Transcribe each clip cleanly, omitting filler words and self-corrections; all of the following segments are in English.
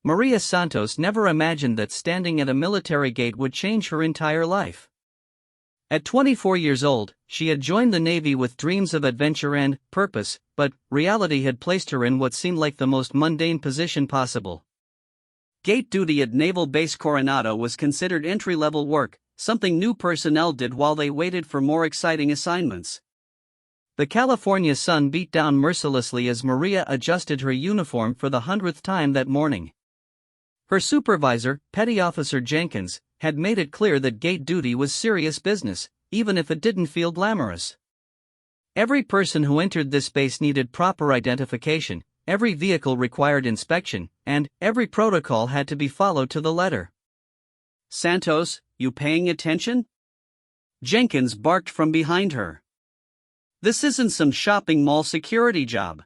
Maria Santos never imagined that standing at a military gate would change her entire life. At 24 years old, she had joined the Navy with dreams of adventure and purpose, but reality had placed her in what seemed like the most mundane position possible. Gate duty at Naval Base Coronado was considered entry-level work, something new personnel did while they waited for more exciting assignments. The California sun beat down mercilessly as Maria adjusted her uniform for the 100th time that morning. Her supervisor, Petty Officer Jenkins, had made it clear that gate duty was serious business, even if it didn't feel glamorous. Every person who entered this base needed proper identification, every vehicle required inspection, and every protocol had to be followed to the letter. "Santos, you paying attention?" Jenkins barked from behind her. "This isn't some shopping mall security job.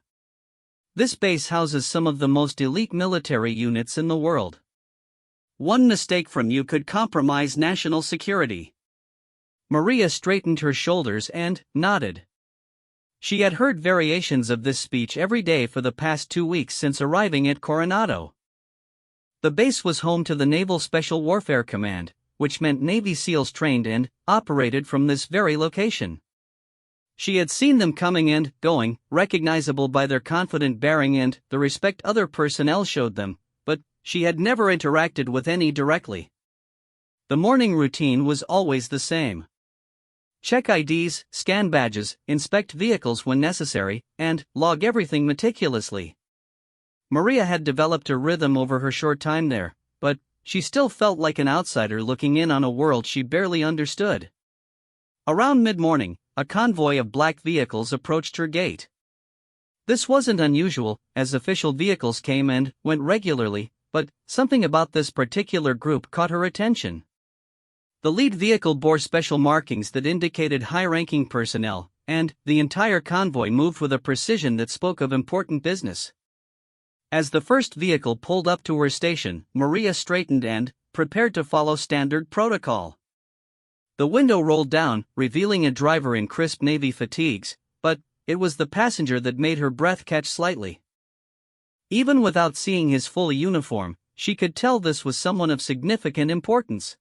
This base houses some of the most elite military units in the world. One mistake from you could compromise national security." Maria straightened her shoulders and nodded. She had heard variations of this speech every day for the past 2 weeks since arriving at Coronado. The base was home to the Naval Special Warfare Command, which meant Navy SEALs trained and operated from this very location. She had seen them coming and going, recognizable by their confident bearing and the respect other personnel showed them, but she had never interacted with any directly. The morning routine was always the same. Check IDs, scan badges, inspect vehicles when necessary, and log everything meticulously. Maria had developed a rhythm over her short time there, but she still felt like an outsider looking in on a world she barely understood. Around mid-morning, a convoy of black vehicles approached her gate. This wasn't unusual, as official vehicles came and went regularly, but something about this particular group caught her attention. The lead vehicle bore special markings that indicated high-ranking personnel, and the entire convoy moved with a precision that spoke of important business. As the first vehicle pulled up to her station, Maria straightened and prepared to follow standard protocol. The window rolled down, revealing a driver in crisp Navy fatigues, but it was the passenger that made her breath catch slightly. Even without seeing his full uniform, she could tell this was someone of significant importance.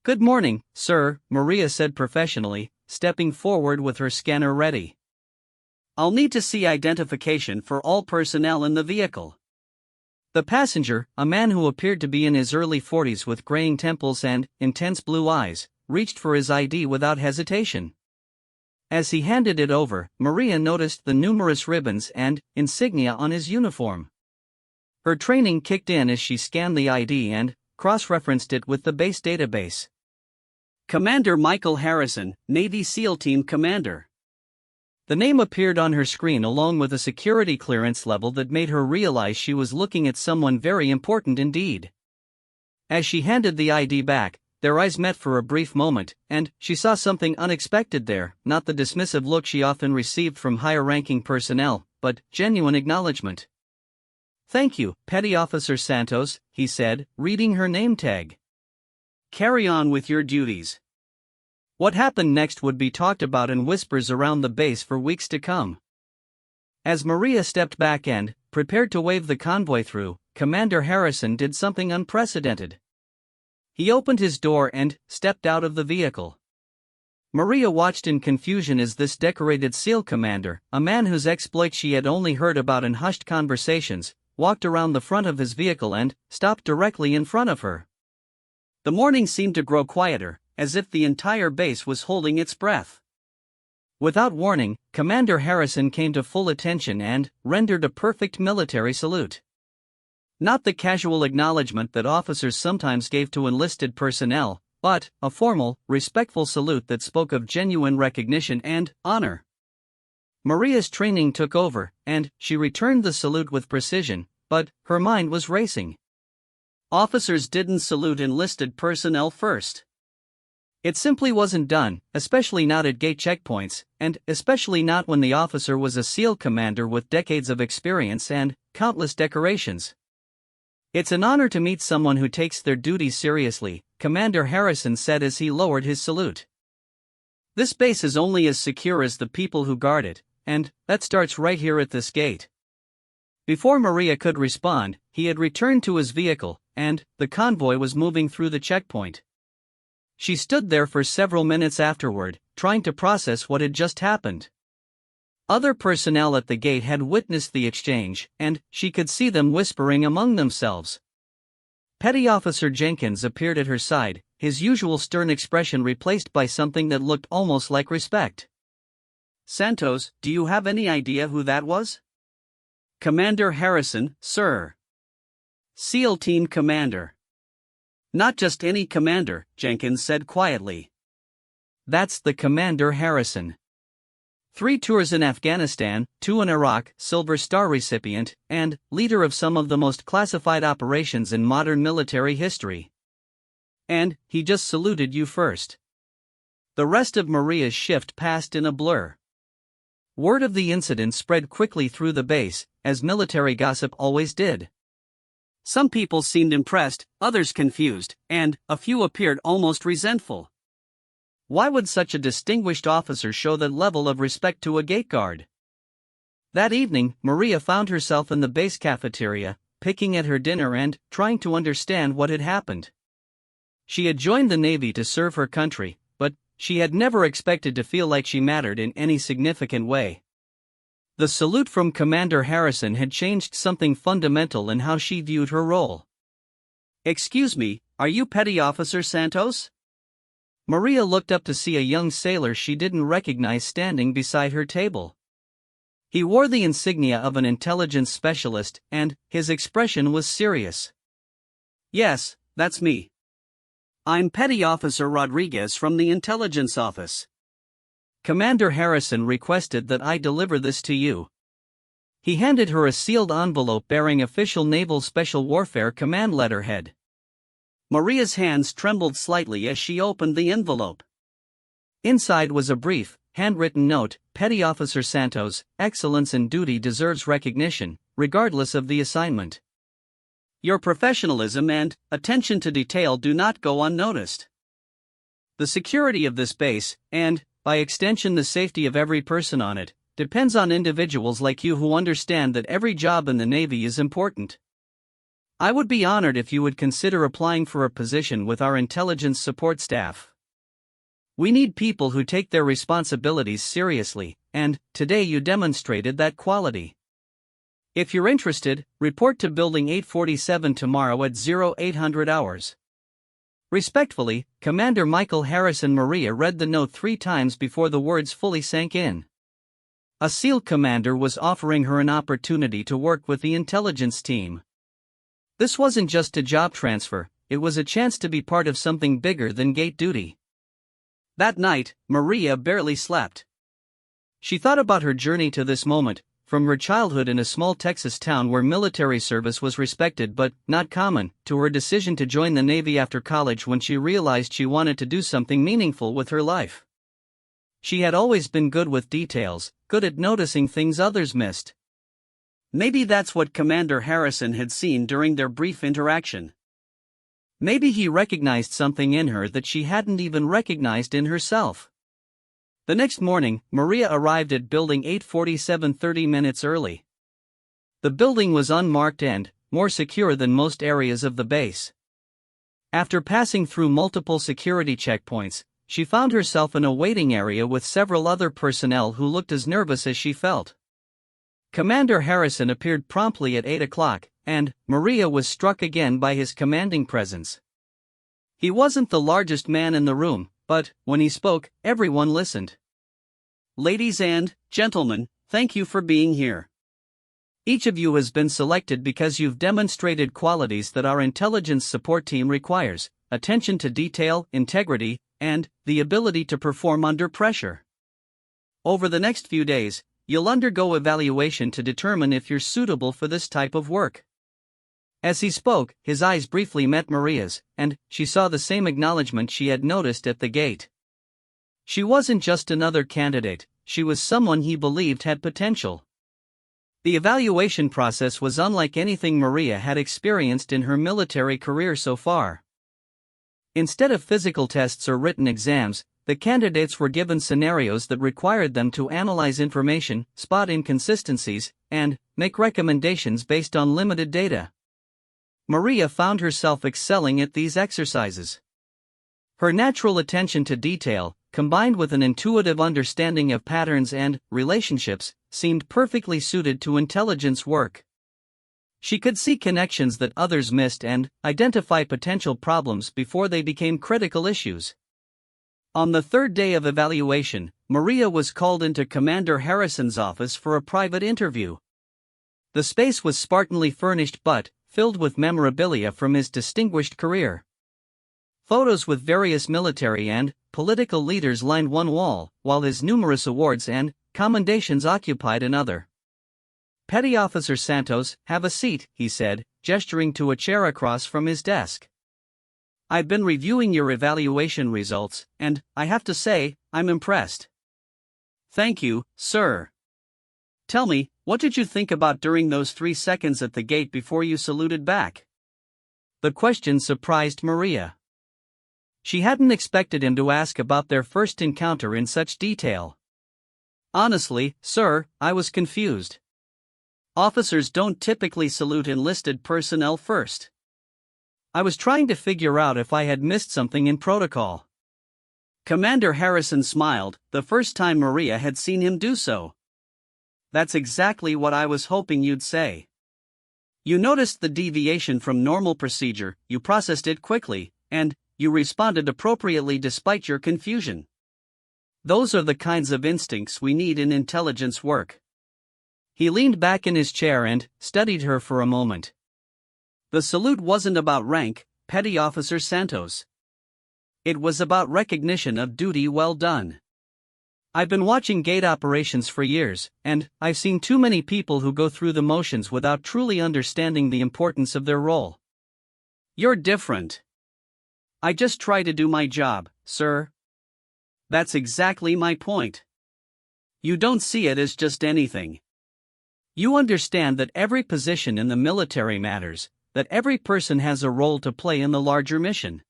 "Good morning, sir," Maria said professionally, stepping forward with her scanner ready. "I'll need to see identification for all personnel in the vehicle." The passenger, a man who appeared to be in his early 40s with graying temples and intense blue eyes, reached for his ID without hesitation. As he handed it over, Maria noticed the numerous ribbons and insignia on his uniform. Her training kicked in as she scanned the ID and cross-referenced it with the base database. "Commander Michael Harrison, Navy SEAL Team Commander." The name appeared on her screen along with a security clearance level that made her realize she was looking at someone very important indeed. As she handed the ID back, their eyes met for a brief moment, and she saw something unexpected there, not the dismissive look she often received from higher-ranking personnel, but genuine acknowledgement. "Thank you, Petty Officer Santos," he said, reading her name tag. "Carry on with your duties." What happened next would be talked about in whispers around the base for weeks to come. As Maria stepped back and prepared to wave the convoy through, Commander Harrison did something unprecedented. He opened his door and stepped out of the vehicle. Maria watched in confusion as this decorated SEAL commander, a man whose exploits she had only heard about in hushed conversations, walked around the front of his vehicle and stopped directly in front of her. The morning seemed to grow quieter, as if the entire base was holding its breath. Without warning, Commander Harrison came to full attention and rendered a perfect military salute. Not the casual acknowledgement that officers sometimes gave to enlisted personnel, but a formal, respectful salute that spoke of genuine recognition and honor. Maria's training took over, and she returned the salute with precision, but her mind was racing. Officers didn't salute enlisted personnel first. It simply wasn't done, especially not at gate checkpoints, and especially not when the officer was a SEAL commander with decades of experience and countless decorations. "It's an honor to meet someone who takes their duties seriously," Commander Harrison said as he lowered his salute. "This base is only as secure as the people who guard it, and that starts right here at this gate." Before Maria could respond, he had returned to his vehicle, and the convoy was moving through the checkpoint. She stood there for several minutes afterward, trying to process what had just happened. Other personnel at the gate had witnessed the exchange, and she could see them whispering among themselves. Petty Officer Jenkins appeared at her side, his usual stern expression replaced by something that looked almost like respect. "Santos, do you have any idea who that was?" "Commander Harrison, sir. SEAL Team Commander." "Not just any commander," Jenkins said quietly. "That's the Commander Harrison. 3 tours in Afghanistan, 2 in Iraq, Silver Star recipient, and leader of some of the most classified operations in modern military history. And he just saluted you first." The rest of Maria's shift passed in a blur. Word of the incident spread quickly through the base, as military gossip always did. Some people seemed impressed, others confused, and a few appeared almost resentful. Why would such a distinguished officer show that level of respect to a gate guard? That evening, Maria found herself in the base cafeteria, picking at her dinner and trying to understand what had happened. She had joined the Navy to serve her country, but she had never expected to feel like she mattered in any significant way. The salute from Commander Harrison had changed something fundamental in how she viewed her role. "Excuse me, are you Petty Officer Santos?" Maria looked up to see a young sailor she didn't recognize standing beside her table. He wore the insignia of an intelligence specialist, and his expression was serious. "Yes, that's me. I'm Petty Officer Rodriguez from the Intelligence Office. Commander Harrison requested that I deliver this to you." He handed her a sealed envelope bearing official Naval Special Warfare Command letterhead. Maria's hands trembled slightly as she opened the envelope. Inside was a brief, handwritten note: "Petty Officer Santos, excellence in duty deserves recognition, regardless of the assignment. Your professionalism and attention to detail do not go unnoticed. The security of this base, and, by extension the safety of every person on it, depends on individuals like you who understand that every job in the Navy is important. I would be honored if you would consider applying for a position with our intelligence support staff. We need people who take their responsibilities seriously, and today you demonstrated that quality. If you're interested, report to Building 847 tomorrow at 0800 hours. Respectfully, Commander Michael Harrison." Maria read the note 3 times before the words fully sank in. A SEAL commander was offering her an opportunity to work with the intelligence team. This wasn't just a job transfer, it was a chance to be part of something bigger than gate duty. That night, Maria barely slept. She thought about her journey to this moment, from her childhood in a small Texas town where military service was respected but not common, to her decision to join the Navy after college when she realized she wanted to do something meaningful with her life. She had always been good with details, good at noticing things others missed. Maybe that's what Commander Harrison had seen during their brief interaction. Maybe he recognized something in her that she hadn't even recognized in herself. The next morning, Maria arrived at Building 847 30 minutes early. The building was unmarked and more secure than most areas of the base. After passing through multiple security checkpoints, she found herself in a waiting area with several other personnel who looked as nervous as she felt. Commander Harrison appeared promptly at 8 o'clock, and Maria was struck again by his commanding presence. He wasn't the largest man in the room, but when he spoke, everyone listened. "Ladies and gentlemen, thank you for being here. Each of you has been selected because you've demonstrated qualities that our intelligence support team requires: attention to detail, integrity, and the ability to perform under pressure. Over the next few days, you'll undergo evaluation to determine if you're suitable for this type of work." As he spoke, his eyes briefly met Maria's, and she saw the same acknowledgement she had noticed at the gate. She wasn't just another candidate, she was someone he believed had potential. The evaluation process was unlike anything Maria had experienced in her military career so far. Instead of physical tests or written exams, the candidates were given scenarios that required them to analyze information, spot inconsistencies, and make recommendations based on limited data. Maria found herself excelling at these exercises. Her natural attention to detail, combined with an intuitive understanding of patterns and relationships, seemed perfectly suited to intelligence work. She could see connections that others missed and identify potential problems before they became critical issues. On the third day of evaluation, Maria was called into Commander Harrison's office for a private interview. The space was spartanly furnished but filled with memorabilia from his distinguished career. Photos with various military and political leaders lined one wall, while his numerous awards and commendations occupied another. "Petty Officer Santos, have a seat," he said, gesturing to a chair across from his desk. "I've been reviewing your evaluation results, and I have to say, I'm impressed." "Thank you, sir. Tell me, what did you think about during those 3 seconds at the gate before you saluted back?" The question surprised Maria. She hadn't expected him to ask about their first encounter in such detail. "Honestly, sir, I was confused. Officers don't typically salute enlisted personnel first. I was trying to figure out if I had missed something in protocol." Commander Harrison smiled, the first time Maria had seen him do so. "That's exactly what I was hoping you'd say. You noticed the deviation from normal procedure, you processed it quickly, and you responded appropriately despite your confusion. Those are the kinds of instincts we need in intelligence work." He leaned back in his chair and studied her for a moment. The salute wasn't about rank, Petty Officer Santos. It was about recognition of duty well done. "I've been watching gate operations for years, and I've seen too many people who go through the motions without truly understanding the importance of their role. You're different. I just try to do my job, sir." "That's exactly my point. You don't see it as just anything. You understand that every position in the military matters, that every person has a role to play in the larger mission.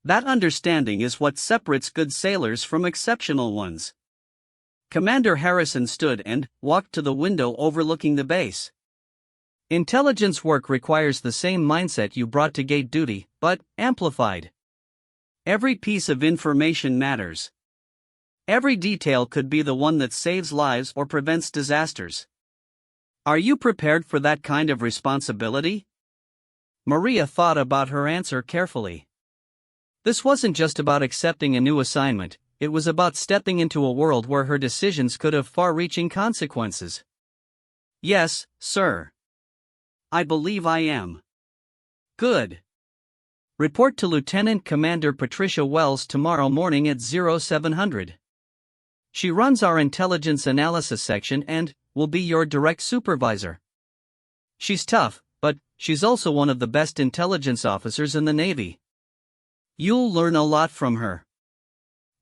That understanding is what separates good sailors from exceptional ones." Commander Harrison stood and walked to the window overlooking the base. "Intelligence work requires the same mindset you brought to gate duty, but amplified. Every piece of information matters. Every detail could be the one that saves lives or prevents disasters. Are you prepared for that kind of responsibility?" Maria thought about her answer carefully. This wasn't just about accepting a new assignment, it was about stepping into a world where her decisions could have far-reaching consequences. "Yes, sir. I believe I am." "Good. Report to Lieutenant Commander Patricia Wells tomorrow morning at 0700. She runs our intelligence analysis section and will be your direct supervisor. She's tough, but she's also one of the best intelligence officers in the Navy. You'll learn a lot from her."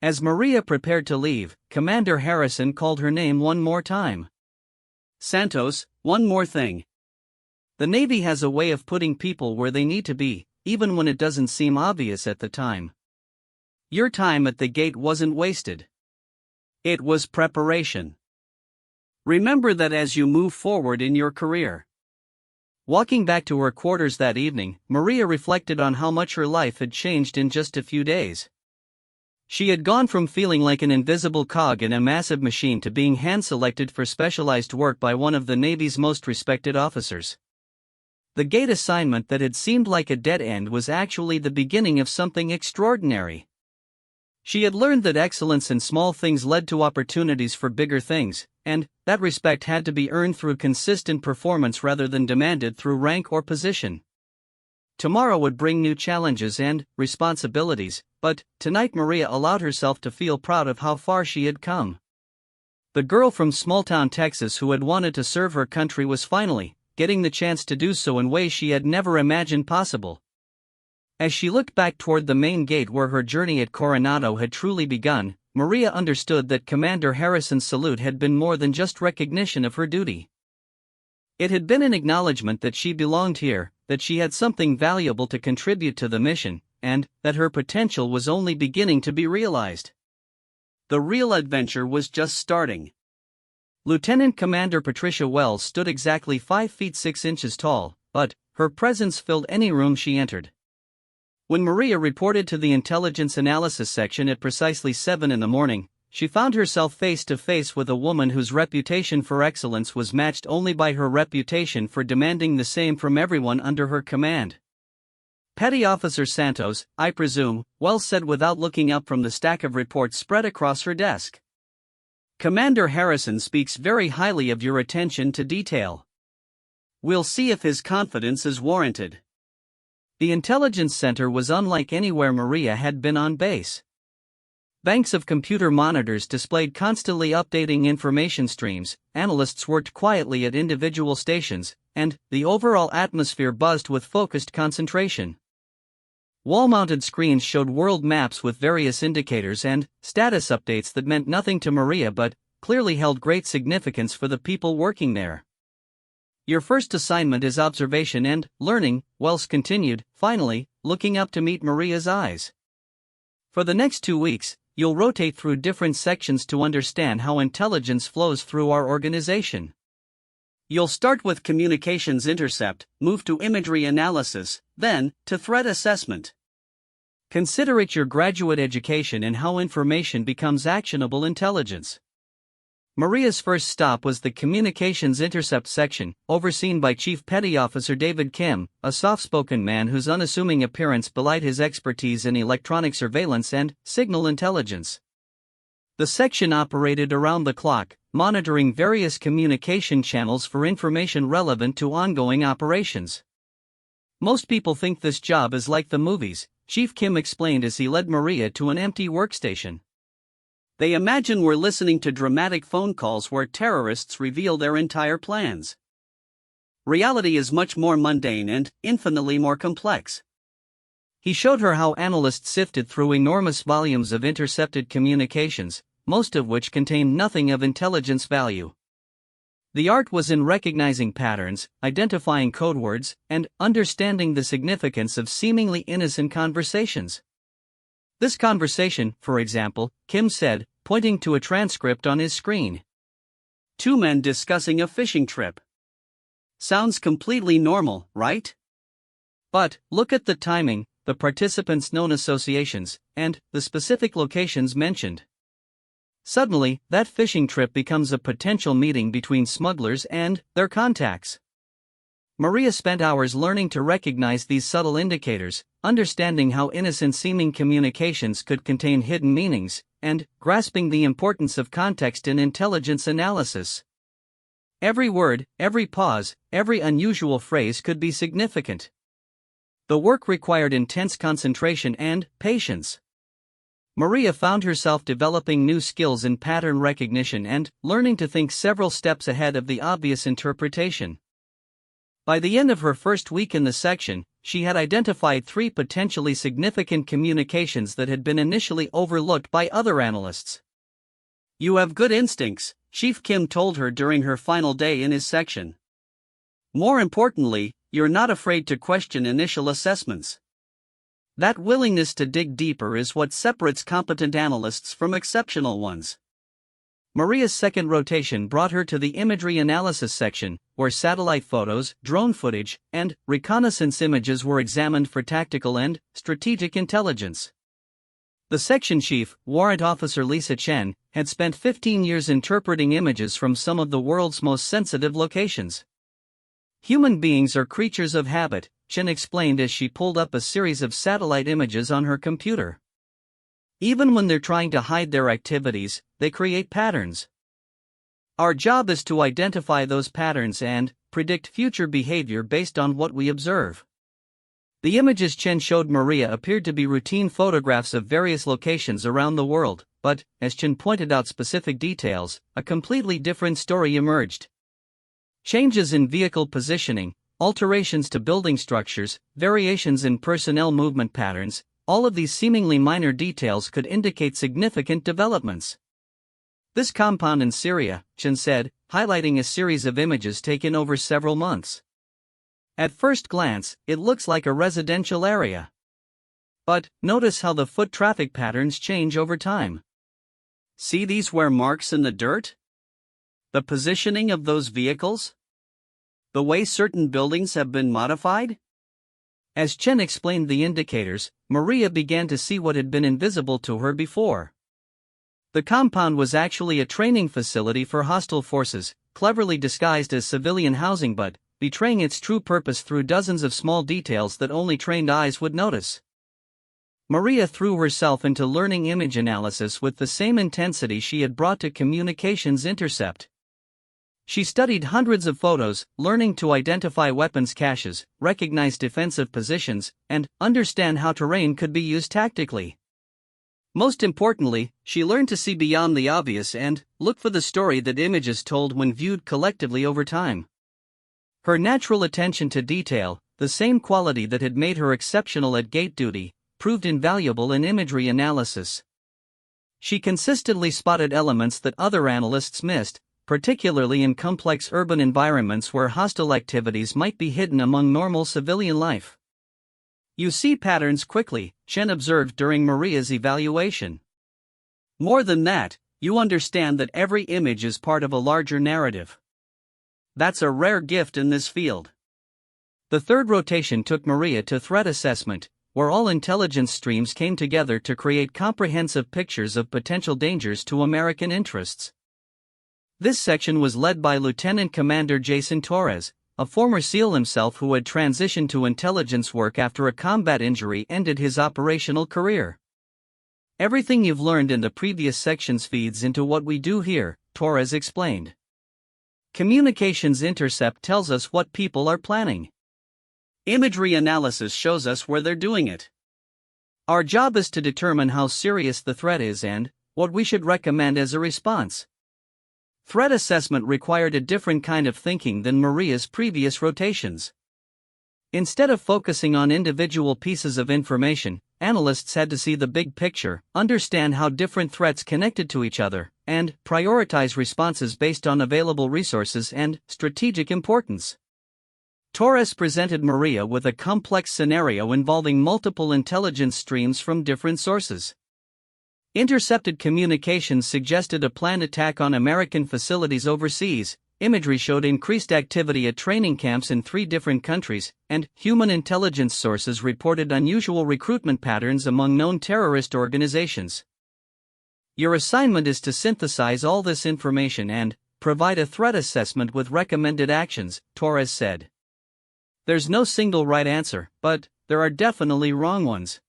As Maria prepared to leave, Commander Harrison called her name one more time. "Santos, one more thing. The Navy has a way of putting people where they need to be, even when it doesn't seem obvious at the time. Your time at the gate wasn't wasted. It was preparation. Remember that as you move forward in your career." Walking back to her quarters that evening, Maria reflected on how much her life had changed in just a few days. She had gone from feeling like an invisible cog in a massive machine to being hand-selected for specialized work by one of the Navy's most respected officers. The gate assignment that had seemed like a dead end was actually the beginning of something extraordinary. She had learned that excellence in small things led to opportunities for bigger things, and that respect had to be earned through consistent performance rather than demanded through rank or position. Tomorrow would bring new challenges and responsibilities, but tonight Maria allowed herself to feel proud of how far she had come. The girl from small-town Texas who had wanted to serve her country was finally getting the chance to do so in ways she had never imagined possible. As she looked back toward the main gate where her journey at Coronado had truly begun, Maria understood that Commander Harrison's salute had been more than just recognition of her duty. It had been an acknowledgement that she belonged here, that she had something valuable to contribute to the mission, and that her potential was only beginning to be realized. The real adventure was just starting. Lieutenant Commander Patricia Wells stood exactly 5 feet 6 inches tall, but her presence filled any room she entered. When Maria reported to the intelligence analysis section at precisely 7 in the morning, she found herself face to face with a woman whose reputation for excellence was matched only by her reputation for demanding the same from everyone under her command. "Petty Officer Santos, I presume," Wells said without looking up from the stack of reports spread across her desk. "Commander Harrison speaks very highly of your attention to detail. We'll see if his confidence is warranted." The intelligence center was unlike anywhere Maria had been on base. Banks of computer monitors displayed constantly updating information streams, analysts worked quietly at individual stations, and the overall atmosphere buzzed with focused concentration. Wall-mounted screens showed world maps with various indicators and status updates that meant nothing to Maria but clearly held great significance for the people working there. "Your first assignment is observation and learning," Wells continued, finally, looking up to meet Maria's eyes. "For the next 2 weeks, you'll rotate through different sections to understand how intelligence flows through our organization. You'll start with communications intercept, move to imagery analysis, then to threat assessment. Consider it your graduate education in how information becomes actionable intelligence." Maria's first stop was the Communications Intercept section, overseen by Chief Petty Officer David Kim, a soft-spoken man whose unassuming appearance belied his expertise in electronic surveillance and signal intelligence. The section operated around the clock, monitoring various communication channels for information relevant to ongoing operations. "Most people think this job is like the movies," Chief Kim explained as he led Maria to an empty workstation. "They imagine we're listening to dramatic phone calls where terrorists reveal their entire plans. Reality is much more mundane and infinitely more complex." He showed her how analysts sifted through enormous volumes of intercepted communications, most of which contained nothing of intelligence value. The art was in recognizing patterns, identifying code words, and understanding the significance of seemingly innocent conversations. "This conversation, for example," Kim said, pointing to a transcript on his screen. "Two men discussing a fishing trip. Sounds completely normal, right? But look at the timing, the participants' known associations, and the specific locations mentioned. Suddenly, that fishing trip becomes a potential meeting between smugglers and their contacts." Maria spent hours learning to recognize these subtle indicators, understanding how innocent-seeming communications could contain hidden meanings, and grasping the importance of context in intelligence analysis. Every word, every pause, every unusual phrase could be significant. The work required intense concentration and patience. Maria found herself developing new skills in pattern recognition and learning to think several steps ahead of the obvious interpretation. By the end of her first week in the section, she had identified 3 potentially significant communications that had been initially overlooked by other analysts. "You have good instincts," Chief Kim told her during her final day in his section. "More importantly, you're not afraid to question initial assessments. That willingness to dig deeper is what separates competent analysts from exceptional ones." Maria's second rotation brought her to the imagery analysis section, where satellite photos, drone footage, and reconnaissance images were examined for tactical and strategic intelligence. The section chief, Warrant Officer Lisa Chen, had spent 15 years interpreting images from some of the world's most sensitive locations. "Human beings are creatures of habit," Chen explained as she pulled up a series of satellite images on her computer. "Even when they're trying to hide their activities, they create patterns. Our job is to identify those patterns and predict future behavior based on what we observe." The images Chen showed Maria appeared to be routine photographs of various locations around the world, but, as Chen pointed out specific details, a completely different story emerged. Changes in vehicle positioning, alterations to building structures, variations in personnel movement patterns, all of these seemingly minor details could indicate significant developments. "This compound in Syria," Chen said, highlighting a series of images taken over several months. "At first glance, it looks like a residential area. But notice how the foot traffic patterns change over time. See these wear marks in the dirt? The positioning of those vehicles? The way certain buildings have been modified? As Chen explained the indicators, Maria began to see what had been invisible to her before. The compound was actually a training facility for hostile forces, cleverly disguised as civilian housing but betraying its true purpose through dozens of small details that only trained eyes would notice. Maria threw herself into learning image analysis with the same intensity she had brought to communications intercept. She studied hundreds of photos, learning to identify weapons caches, recognize defensive positions, and understand how terrain could be used tactically. Most importantly, she learned to see beyond the obvious and look for the story that images told when viewed collectively over time. Her natural attention to detail, the same quality that had made her exceptional at gate duty, proved invaluable in imagery analysis. She consistently spotted elements that other analysts missed, particularly in complex urban environments where hostile activities might be hidden among normal civilian life. You see patterns quickly, Chen observed during Maria's evaluation. More than that, you understand that every image is part of a larger narrative. That's a rare gift in this field. The third rotation took Maria to threat assessment, where all intelligence streams came together to create comprehensive pictures of potential dangers to American interests. This section was led by Lieutenant Commander Jason Torres, a former SEAL himself who had transitioned to intelligence work after a combat injury ended his operational career. Everything you've learned in the previous sections feeds into what we do here, Torres explained. Communications intercept tells us what people are planning. Imagery analysis shows us where they're doing it. Our job is to determine how serious the threat is and what we should recommend as a response. Threat assessment required a different kind of thinking than Maria's previous rotations. Instead of focusing on individual pieces of information, analysts had to see the big picture, understand how different threats connected to each other, and prioritize responses based on available resources and strategic importance. Torres presented Maria with a complex scenario involving multiple intelligence streams from different sources. Intercepted communications suggested a planned attack on American facilities overseas, imagery showed increased activity at training camps in 3 different countries, and human intelligence sources reported unusual recruitment patterns among known terrorist organizations. Your assignment is to synthesize all this information and provide a threat assessment with recommended actions, Torres said. There's no single right answer, but there are definitely wrong ones.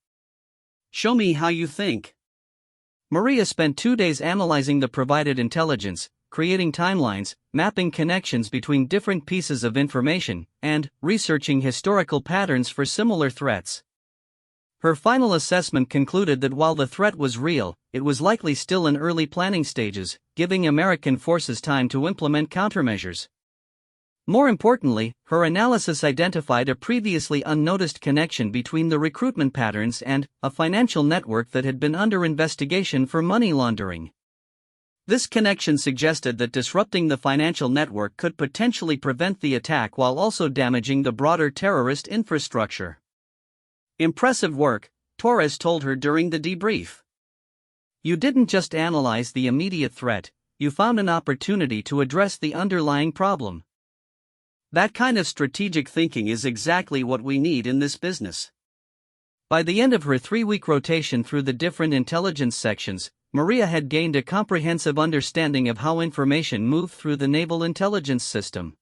Show me how you think. Maria spent 2 days analyzing the provided intelligence, creating timelines, mapping connections between different pieces of information, and researching historical patterns for similar threats. Her final assessment concluded that while the threat was real, it was likely still in early planning stages, giving American forces time to implement countermeasures. More importantly, her analysis identified a previously unnoticed connection between the recruitment patterns and a financial network that had been under investigation for money laundering. This connection suggested that disrupting the financial network could potentially prevent the attack while also damaging the broader terrorist infrastructure. Impressive work, Torres told her during the debrief. You didn't just analyze the immediate threat, you found an opportunity to address the underlying problem. That kind of strategic thinking is exactly what we need in this business. By the end of her 3-week rotation through the different intelligence sections, Maria had gained a comprehensive understanding of how information moved through the naval intelligence system.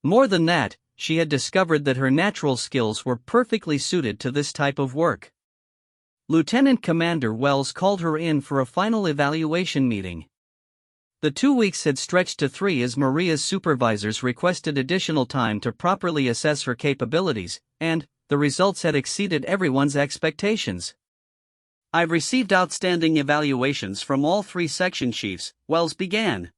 More than that, she had discovered that her natural skills were perfectly suited to this type of work. Lieutenant Commander Wells called her in for a final evaluation meeting. The 2 weeks had stretched to 3 as Maria's supervisors requested additional time to properly assess her capabilities, and the results had exceeded everyone's expectations. I've received outstanding evaluations from all 3 section chiefs, Wells began.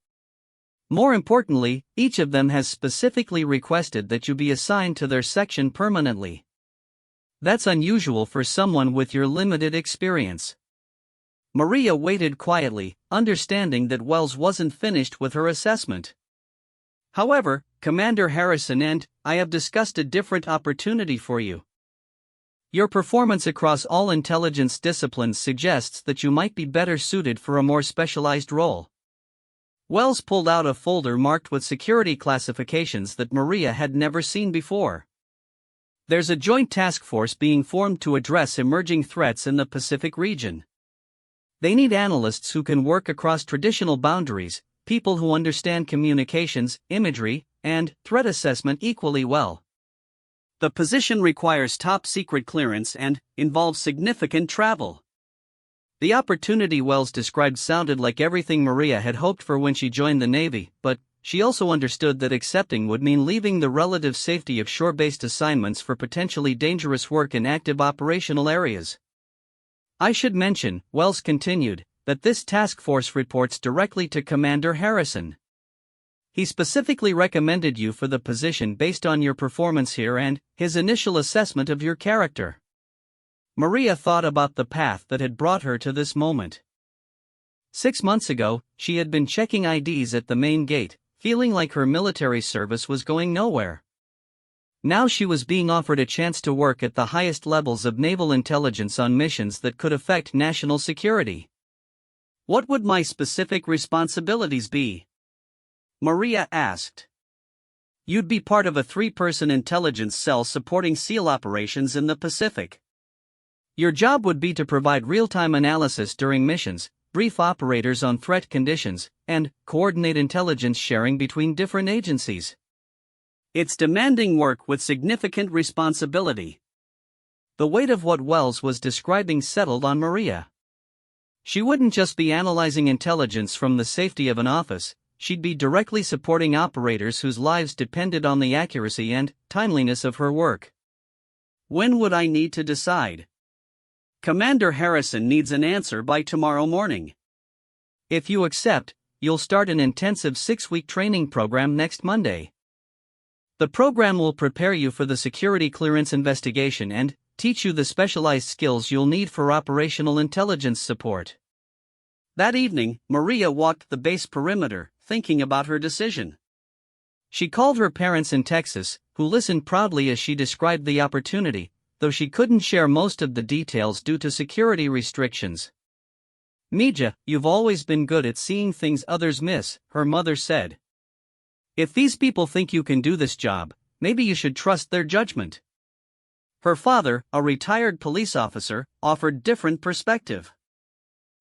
More importantly, each of them has specifically requested that you be assigned to their section permanently. That's unusual for someone with your limited experience. Maria waited quietly, understanding that Wells wasn't finished with her assessment. However, Commander Harrison and I have discussed a different opportunity for you. Your performance across all intelligence disciplines suggests that you might be better suited for a more specialized role. Wells pulled out a folder marked with security classifications that Maria had never seen before. There's a joint task force being formed to address emerging threats in the Pacific region. They need analysts who can work across traditional boundaries, people who understand communications, imagery, and threat assessment equally well. The position requires top-secret clearance and involves significant travel. The opportunity Wells described sounded like everything Maria had hoped for when she joined the Navy, but she also understood that accepting would mean leaving the relative safety of shore-based assignments for potentially dangerous work in active operational areas. I should mention, Wells continued, that this task force reports directly to Commander Harrison. He specifically recommended you for the position based on your performance here and his initial assessment of your character. Maria thought about the path that had brought her to this moment. 6 months ago, she had been checking IDs at the main gate, feeling like her military service was going nowhere. Now she was being offered a chance to work at the highest levels of naval intelligence on missions that could affect national security. What would my specific responsibilities be? Maria asked. You'd be part of a 3-person intelligence cell supporting SEAL operations in the Pacific. Your job would be to provide real-time analysis during missions, brief operators on threat conditions, and coordinate intelligence sharing between different agencies. It's demanding work with significant responsibility. The weight of what Wells was describing settled on Maria. She wouldn't just be analyzing intelligence from the safety of an office, she'd be directly supporting operators whose lives depended on the accuracy and timeliness of her work. When would I need to decide? Commander Harrison needs an answer by tomorrow morning. If you accept, you'll start an intensive 6-week training program next Monday. The program will prepare you for the security clearance investigation and teach you the specialized skills you'll need for operational intelligence support. That evening, Maria walked the base perimeter, thinking about her decision. She called her parents in Texas, who listened proudly as she described the opportunity, though she couldn't share most of the details due to security restrictions. Mija, you've always been good at seeing things others miss, her mother said. If these people think you can do this job, maybe you should trust their judgment. Her father, a retired police officer, offered different perspective.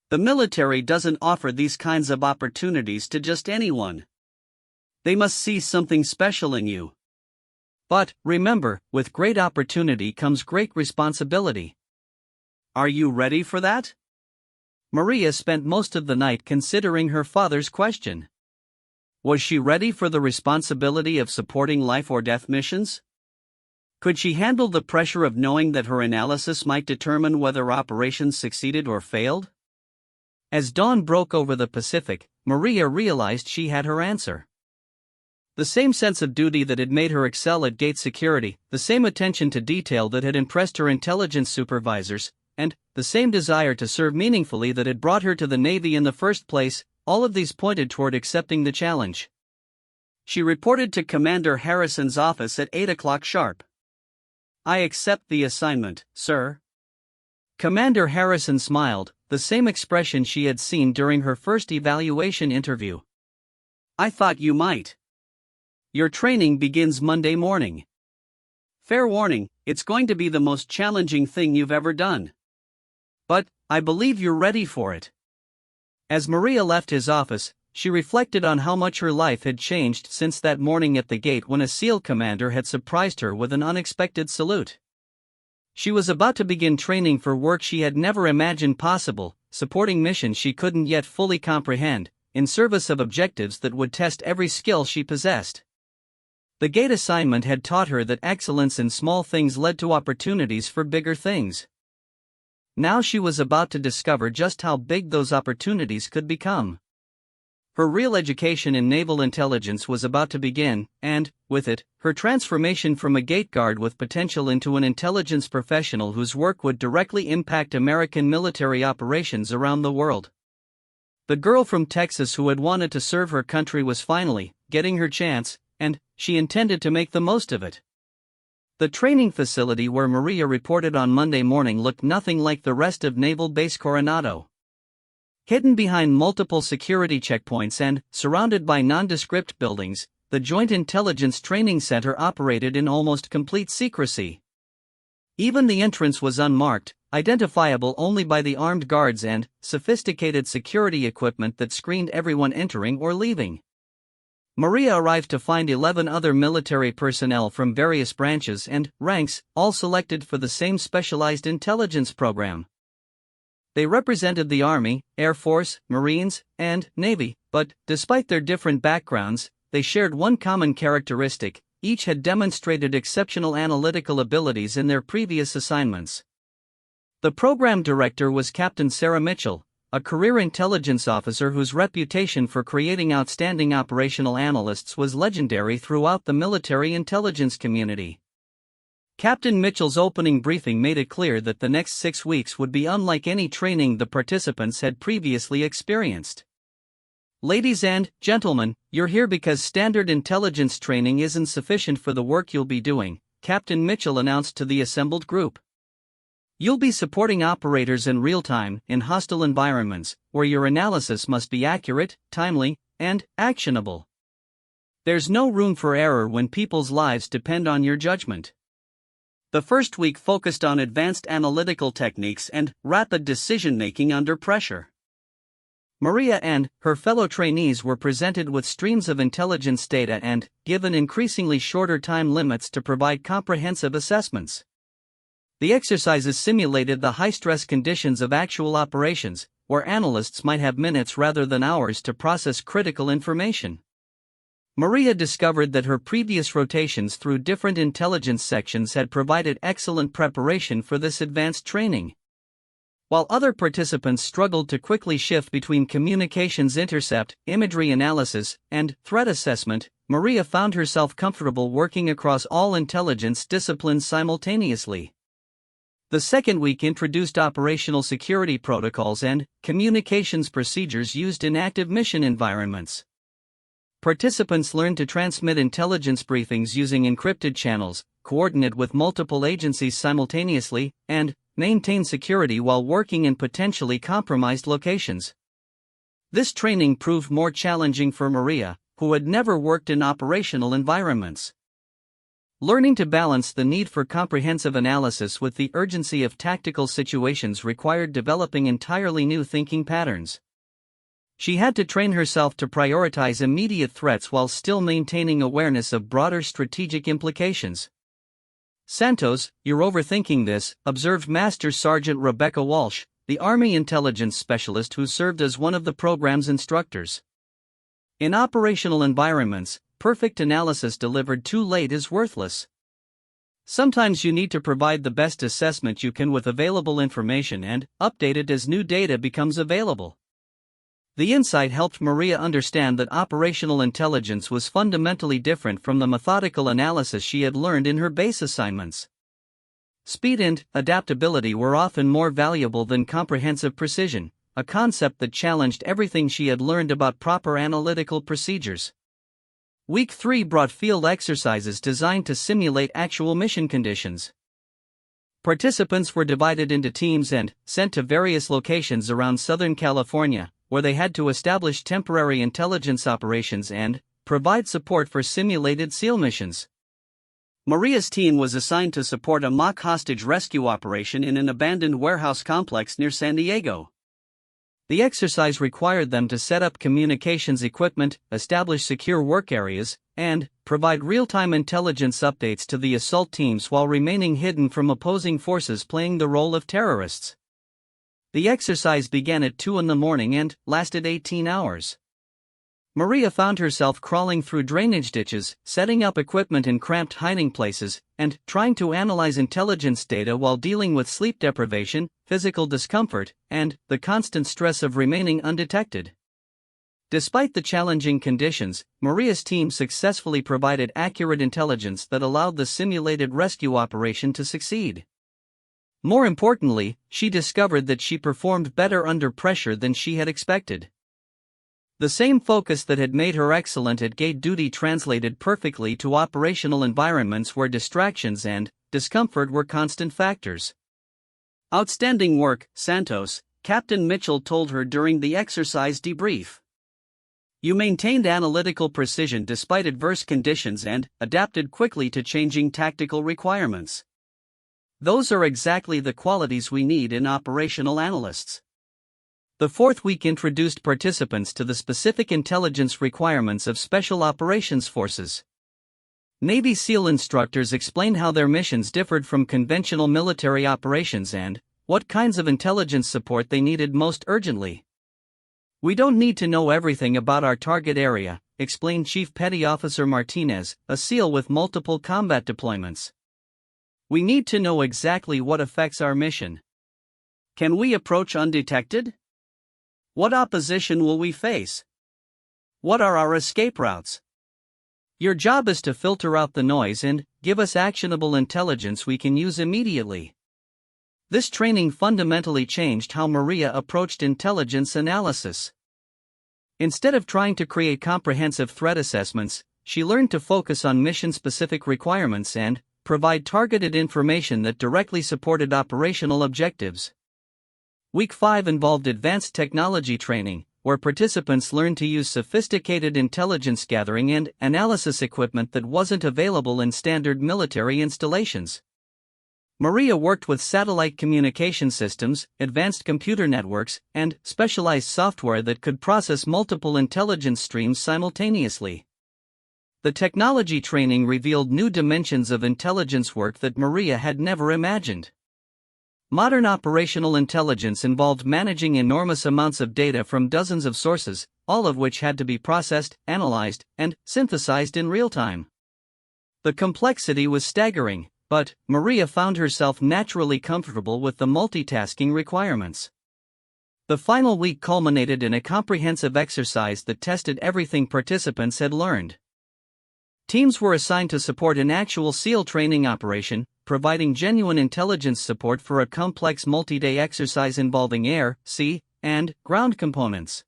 The military doesn't offer these kinds of opportunities to just anyone. They must see something special in you. But, remember, with great opportunity comes great responsibility. Are you ready for that? Maria spent most of the night considering her father's question. Was she ready for the responsibility of supporting life-or-death missions? Could she handle the pressure of knowing that her analysis might determine whether operations succeeded or failed? As dawn broke over the Pacific, Maria realized she had her answer. The same sense of duty that had made her excel at gate security, the same attention to detail that had impressed her intelligence supervisors, and the same desire to serve meaningfully that had brought her to the Navy in the first place, all of these pointed toward accepting the challenge. She reported to Commander Harrison's office at 8 o'clock sharp. I accept the assignment, sir. Commander Harrison smiled, the same expression she had seen during her first evaluation interview. I thought you might. Your training begins Monday morning. Fair warning, it's going to be the most challenging thing you've ever done. But, I believe you're ready for it. As Maria left his office, she reflected on how much her life had changed since that morning at the gate when a SEAL commander had surprised her with an unexpected salute. She was about to begin training for work she had never imagined possible, supporting missions she couldn't yet fully comprehend, in service of objectives that would test every skill she possessed. The gate assignment had taught her that excellence in small things led to opportunities for bigger things. Now she was about to discover just how big those opportunities could become. Her real education in naval intelligence was about to begin, and, with it, her transformation from a gate guard with potential into an intelligence professional whose work would directly impact American military operations around the world. The girl from Texas who had wanted to serve her country was finally getting her chance, and she intended to make the most of it. The training facility where Maria reported on Monday morning looked nothing like the rest of Naval Base Coronado. Hidden behind multiple security checkpoints and surrounded by nondescript buildings, the Joint Intelligence Training Center operated in almost complete secrecy. Even the entrance was unmarked, identifiable only by the armed guards and sophisticated security equipment that screened everyone entering or leaving. Maria arrived to find 11 other military personnel from various branches and ranks, all selected for the same specialized intelligence program. They represented the Army, Air Force, Marines, and Navy, but, despite their different backgrounds, they shared one common characteristic: each had demonstrated exceptional analytical abilities in their previous assignments. The program director was Captain Sarah Mitchell, a career intelligence officer whose reputation for creating outstanding operational analysts was legendary throughout the military intelligence community. Captain Mitchell's opening briefing made it clear that the next 6 weeks would be unlike any training the participants had previously experienced. "Ladies and gentlemen, you're here because standard intelligence training isn't sufficient for the work you'll be doing," Captain Mitchell announced to the assembled group. "You'll be supporting operators in real time in hostile environments, where your analysis must be accurate, timely, and actionable. There's no room for error when people's lives depend on your judgment." The first week focused on advanced analytical techniques and rapid decision-making under pressure. Maria and her fellow trainees were presented with streams of intelligence data and given increasingly shorter time limits to provide comprehensive assessments. The exercises simulated the high-stress conditions of actual operations, where analysts might have minutes rather than hours to process critical information. Maria discovered that her previous rotations through different intelligence sections had provided excellent preparation for this advanced training. While other participants struggled to quickly shift between communications intercept, imagery analysis, and threat assessment, Maria found herself comfortable working across all intelligence disciplines simultaneously. The second week introduced operational security protocols and communications procedures used in active mission environments. Participants learned to transmit intelligence briefings using encrypted channels, coordinate with multiple agencies simultaneously, and maintain security while working in potentially compromised locations. This training proved more challenging for Maria, who had never worked in operational environments. Learning to balance the need for comprehensive analysis with the urgency of tactical situations required developing entirely new thinking patterns. She had to train herself to prioritize immediate threats while still maintaining awareness of broader strategic implications. "Santos, you're overthinking this," observed Master Sergeant Rebecca Walsh, the Army intelligence specialist who served as one of the program's instructors. "In operational environments, perfect analysis delivered too late is worthless. Sometimes you need to provide the best assessment you can with available information and update it as new data becomes available." The insight helped Maria understand that operational intelligence was fundamentally different from the methodical analysis she had learned in her base assignments. Speed and adaptability were often more valuable than comprehensive precision, a concept that challenged everything she had learned about proper analytical procedures. Week 3 brought field exercises designed to simulate actual mission conditions. Participants were divided into teams and sent to various locations around Southern California, where they had to establish temporary intelligence operations and provide support for simulated SEAL missions. Maria's team was assigned to support a mock hostage rescue operation in an abandoned warehouse complex near San Diego. The exercise required them to set up communications equipment, establish secure work areas, and provide real-time intelligence updates to the assault teams while remaining hidden from opposing forces playing the role of terrorists. The exercise began at 2 a.m. and lasted 18 hours. Maria found herself crawling through drainage ditches, setting up equipment in cramped hiding places, and trying to analyze intelligence data while dealing with sleep deprivation, physical discomfort, and the constant stress of remaining undetected. Despite the challenging conditions, Maria's team successfully provided accurate intelligence that allowed the simulated rescue operation to succeed. More importantly, she discovered that she performed better under pressure than she had expected. The same focus that had made her excellent at gate duty translated perfectly to operational environments where distractions and discomfort were constant factors. "Outstanding work, Santos," Captain Mitchell told her during the exercise debrief. You maintained analytical precision despite adverse conditions and adapted quickly to changing tactical requirements. Those are exactly the qualities we need in operational analysts. The fourth week introduced participants to the specific intelligence requirements of Special Operations Forces. Navy SEAL instructors explained how their missions differed from conventional military operations and what kinds of intelligence support they needed most urgently. We don't need to know everything about our target area, explained Chief Petty Officer Martinez, a SEAL with multiple combat deployments. We need to know exactly what affects our mission. Can we approach undetected? What opposition will we face? What are our escape routes? Your job is to filter out the noise and give us actionable intelligence we can use immediately. This training fundamentally changed how Maria approached intelligence analysis. Instead of trying to create comprehensive threat assessments, she learned to focus on mission-specific requirements and provide targeted information that directly supported operational objectives. Week 5 involved advanced technology training, where participants learned to use sophisticated intelligence gathering and analysis equipment that wasn't available in standard military installations. Maria worked with satellite communication systems, advanced computer networks, and specialized software that could process multiple intelligence streams simultaneously. The technology training revealed new dimensions of intelligence work that Maria had never imagined. Modern operational intelligence involved managing enormous amounts of data from dozens of sources, all of which had to be processed, analyzed, and synthesized in real time. The complexity was staggering, but Maria found herself naturally comfortable with the multitasking requirements. The final week culminated in a comprehensive exercise that tested everything participants had learned. Teams were assigned to support an actual SEAL training operation, providing genuine intelligence support for a complex multi-day exercise involving air, sea, and ground components.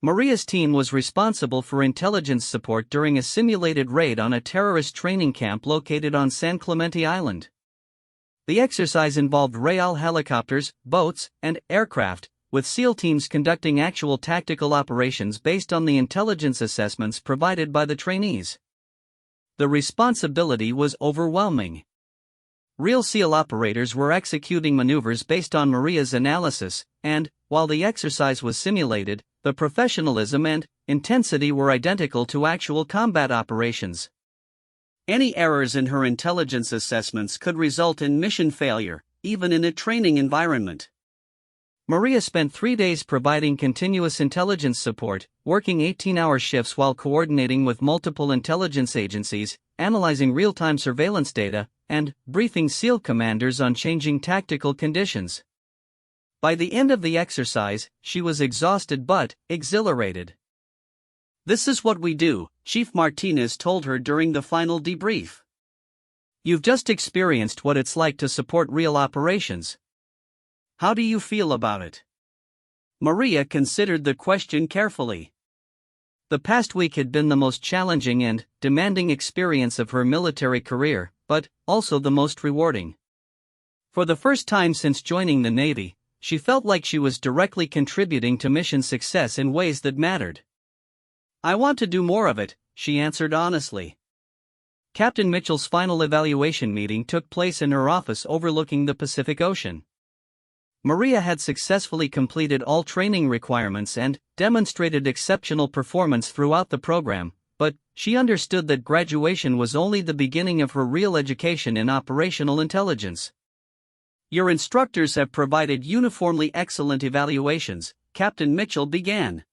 Maria's team was responsible for intelligence support during a simulated raid on a terrorist training camp located on San Clemente Island. The exercise involved Real helicopters, boats, and aircraft, with SEAL teams conducting actual tactical operations based on the intelligence assessments provided by the trainees. The responsibility was overwhelming. Real SEAL operators were executing maneuvers based on Maria's analysis, and, while the exercise was simulated, the professionalism and intensity were identical to actual combat operations. Any errors in her intelligence assessments could result in mission failure, even in a training environment. Maria spent 3 days providing continuous intelligence support, working 18-hour shifts while coordinating with multiple intelligence agencies, analyzing real-time surveillance data, and briefing SEAL commanders on changing tactical conditions. By the end of the exercise, she was exhausted but exhilarated. "This is what we do," Chief Martinez told her during the final debrief. "You've just experienced what it's like to support real operations. How do you feel about it?" Maria considered the question carefully. The past week had been the most challenging and demanding experience of her military career, but also the most rewarding. For the first time since joining the Navy, she felt like she was directly contributing to mission success in ways that mattered. "I want to do more of it," she answered honestly. Captain Mitchell's final evaluation meeting took place in her office overlooking the Pacific Ocean. Maria had successfully completed all training requirements and demonstrated exceptional performance throughout the program, but she understood that graduation was only the beginning of her real education in operational intelligence. "Your instructors have provided uniformly excellent evaluations," Captain Mitchell began.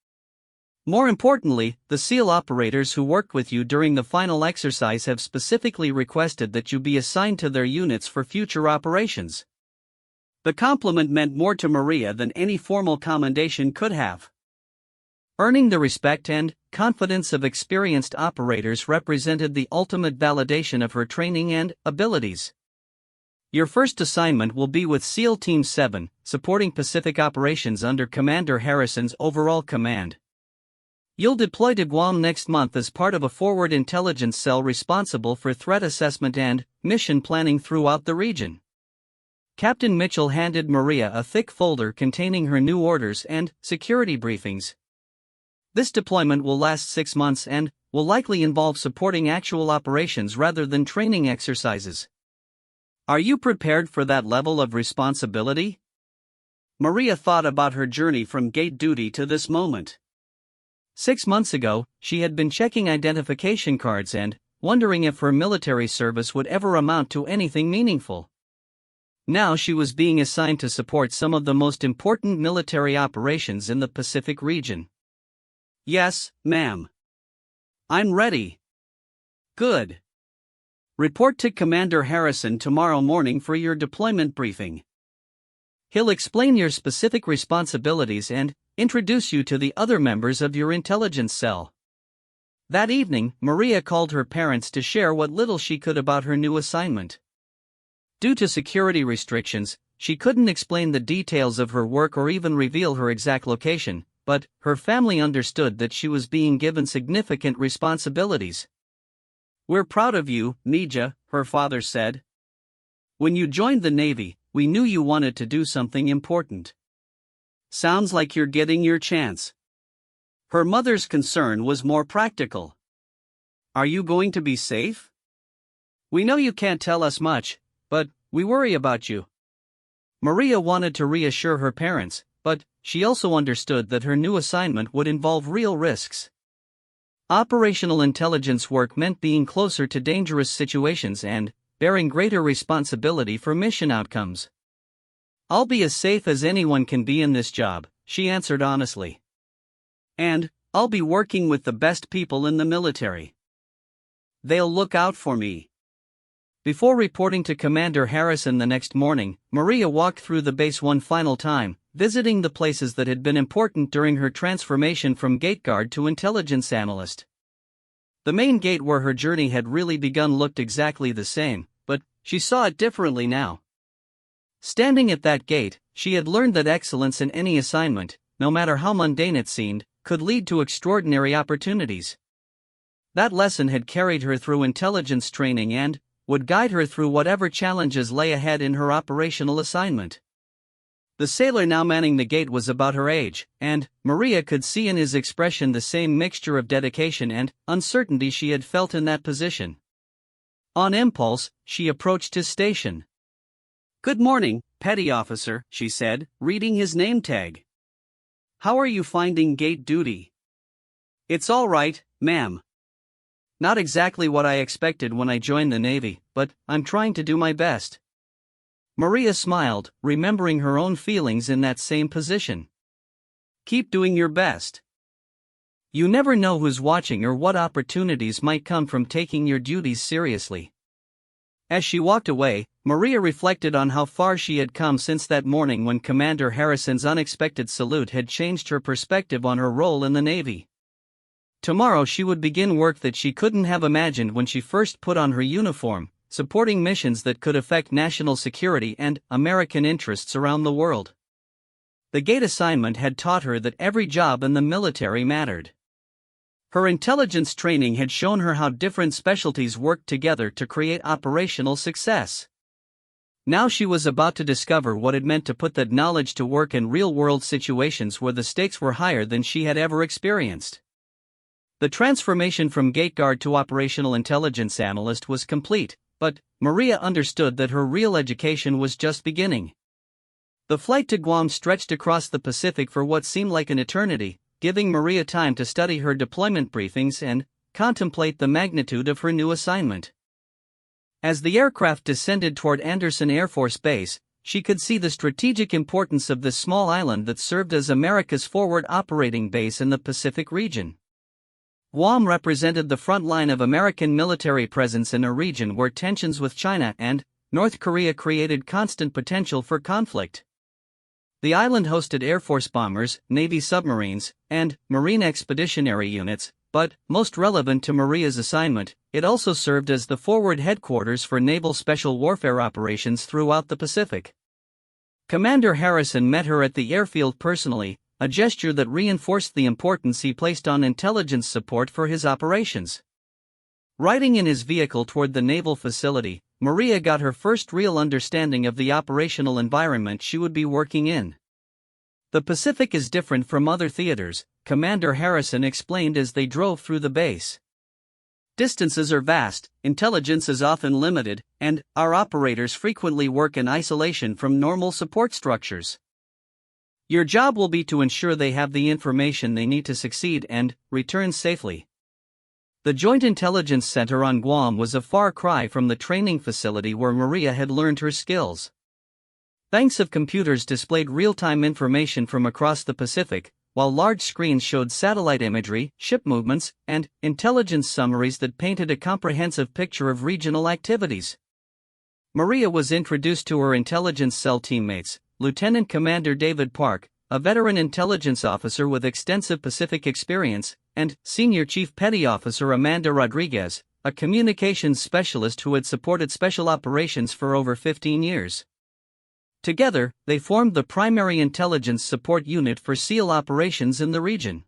"More importantly, the SEAL operators who worked with you during the final exercise have specifically requested that you be assigned to their units for future operations." The compliment meant more to Maria than any formal commendation could have. Earning the respect and confidence of experienced operators represented the ultimate validation of her training and abilities. "Your first assignment will be with SEAL Team 7, supporting Pacific operations under Commander Harrison's overall command. You'll deploy to Guam next month as part of a forward intelligence cell responsible for threat assessment and mission planning throughout the region. Captain Mitchell handed Maria a thick folder containing her new orders and security briefings. This deployment will last 6 months and will likely involve supporting actual operations rather than training exercises. Are you prepared for that level of responsibility? Maria thought about her journey from gate duty to this moment. 6 months ago, she had been checking identification cards and wondering if her military service would ever amount to anything meaningful. Now she was being assigned to support some of the most important military operations in the Pacific region. Yes, ma'am. I'm ready. Good. Report to Commander Harrison tomorrow morning for your deployment briefing. He'll explain your specific responsibilities and introduce you to the other members of your intelligence cell. That evening, Maria called her parents to share what little she could about her new assignment. Due to security restrictions, she couldn't explain the details of her work or even reveal her exact location, but her family understood that she was being given significant responsibilities. "We're proud of you, Nija," her father said. "When you joined the Navy, we knew you wanted to do something important. Sounds like you're getting your chance." Her mother's concern was more practical. "Are you going to be safe? We know you can't tell us much, but we worry about you." Maria wanted to reassure her parents, but she also understood that her new assignment would involve real risks. Operational intelligence work meant being closer to dangerous situations and bearing greater responsibility for mission outcomes. "I'll be as safe as anyone can be in this job," she answered honestly. "And I'll be working with the best people in the military. They'll look out for me." Before reporting to Commander Harrison the next morning, Maria walked through the base one final time, visiting the places that had been important during her transformation from gate guard to intelligence analyst. The main gate where her journey had really begun looked exactly the same, but she saw it differently now. Standing at that gate, she had learned that excellence in any assignment, no matter how mundane it seemed, could lead to extraordinary opportunities. That lesson had carried her through intelligence training and would guide her through whatever challenges lay ahead in her operational assignment. The sailor now manning the gate was about her age, and Maria could see in his expression the same mixture of dedication and uncertainty she had felt in that position. On impulse, she approached his station. "Good morning, Petty Officer," she said, reading his name tag. "How are you finding gate duty?" "It's all right, ma'am. Not exactly what I expected when I joined the Navy, but I'm trying to do my best." Maria smiled, remembering her own feelings in that same position. "Keep doing your best. You never know who's watching or what opportunities might come from taking your duties seriously." As she walked away, Maria reflected on how far she had come since that morning when Commander Harrison's unexpected salute had changed her perspective on her role in the Navy. Tomorrow she would begin work that she couldn't have imagined when she first put on her uniform, supporting missions that could affect national security and American interests around the world. The gate assignment had taught her that every job in the military mattered. Her intelligence training had shown her how different specialties worked together to create operational success. Now she was about to discover what it meant to put that knowledge to work in real-world situations where the stakes were higher than she had ever experienced. The transformation from gate guard to operational intelligence analyst was complete, but Maria understood that her real education was just beginning. The flight to Guam stretched across the Pacific for what seemed like an eternity, giving Maria time to study her deployment briefings and contemplate the magnitude of her new assignment. As the aircraft descended toward Andersen Air Force Base, she could see the strategic importance of this small island that served as America's forward operating base in the Pacific region. Guam represented the front line of American military presence in a region where tensions with China and North Korea created constant potential for conflict. The island hosted Air Force bombers, Navy submarines, and Marine expeditionary units, but, most relevant to Maria's assignment, it also served as the forward headquarters for naval special warfare operations throughout the Pacific. Commander Harrison met her at the airfield personally, a gesture that reinforced the importance he placed on intelligence support for his operations. Riding in his vehicle toward the naval facility, Maria got her first real understanding of the operational environment she would be working in. The Pacific is different from other theaters, Commander Harrison explained as they drove through the base. Distances are vast, intelligence is often limited, and our operators frequently work in isolation from normal support structures. Your job will be to ensure they have the information they need to succeed and return safely. The Joint Intelligence Center on Guam was a far cry from the training facility where Maria had learned her skills. Banks of computers displayed real-time information from across the Pacific, while large screens showed satellite imagery, ship movements, and intelligence summaries that painted a comprehensive picture of regional activities. Maria was introduced to her intelligence cell teammates, Lieutenant Commander David Park, a veteran intelligence officer with extensive Pacific experience, and Senior Chief Petty Officer Amanda Rodriguez, a communications specialist who had supported special operations for over 15 years. Together, they formed the primary intelligence support unit for SEAL operations in the region.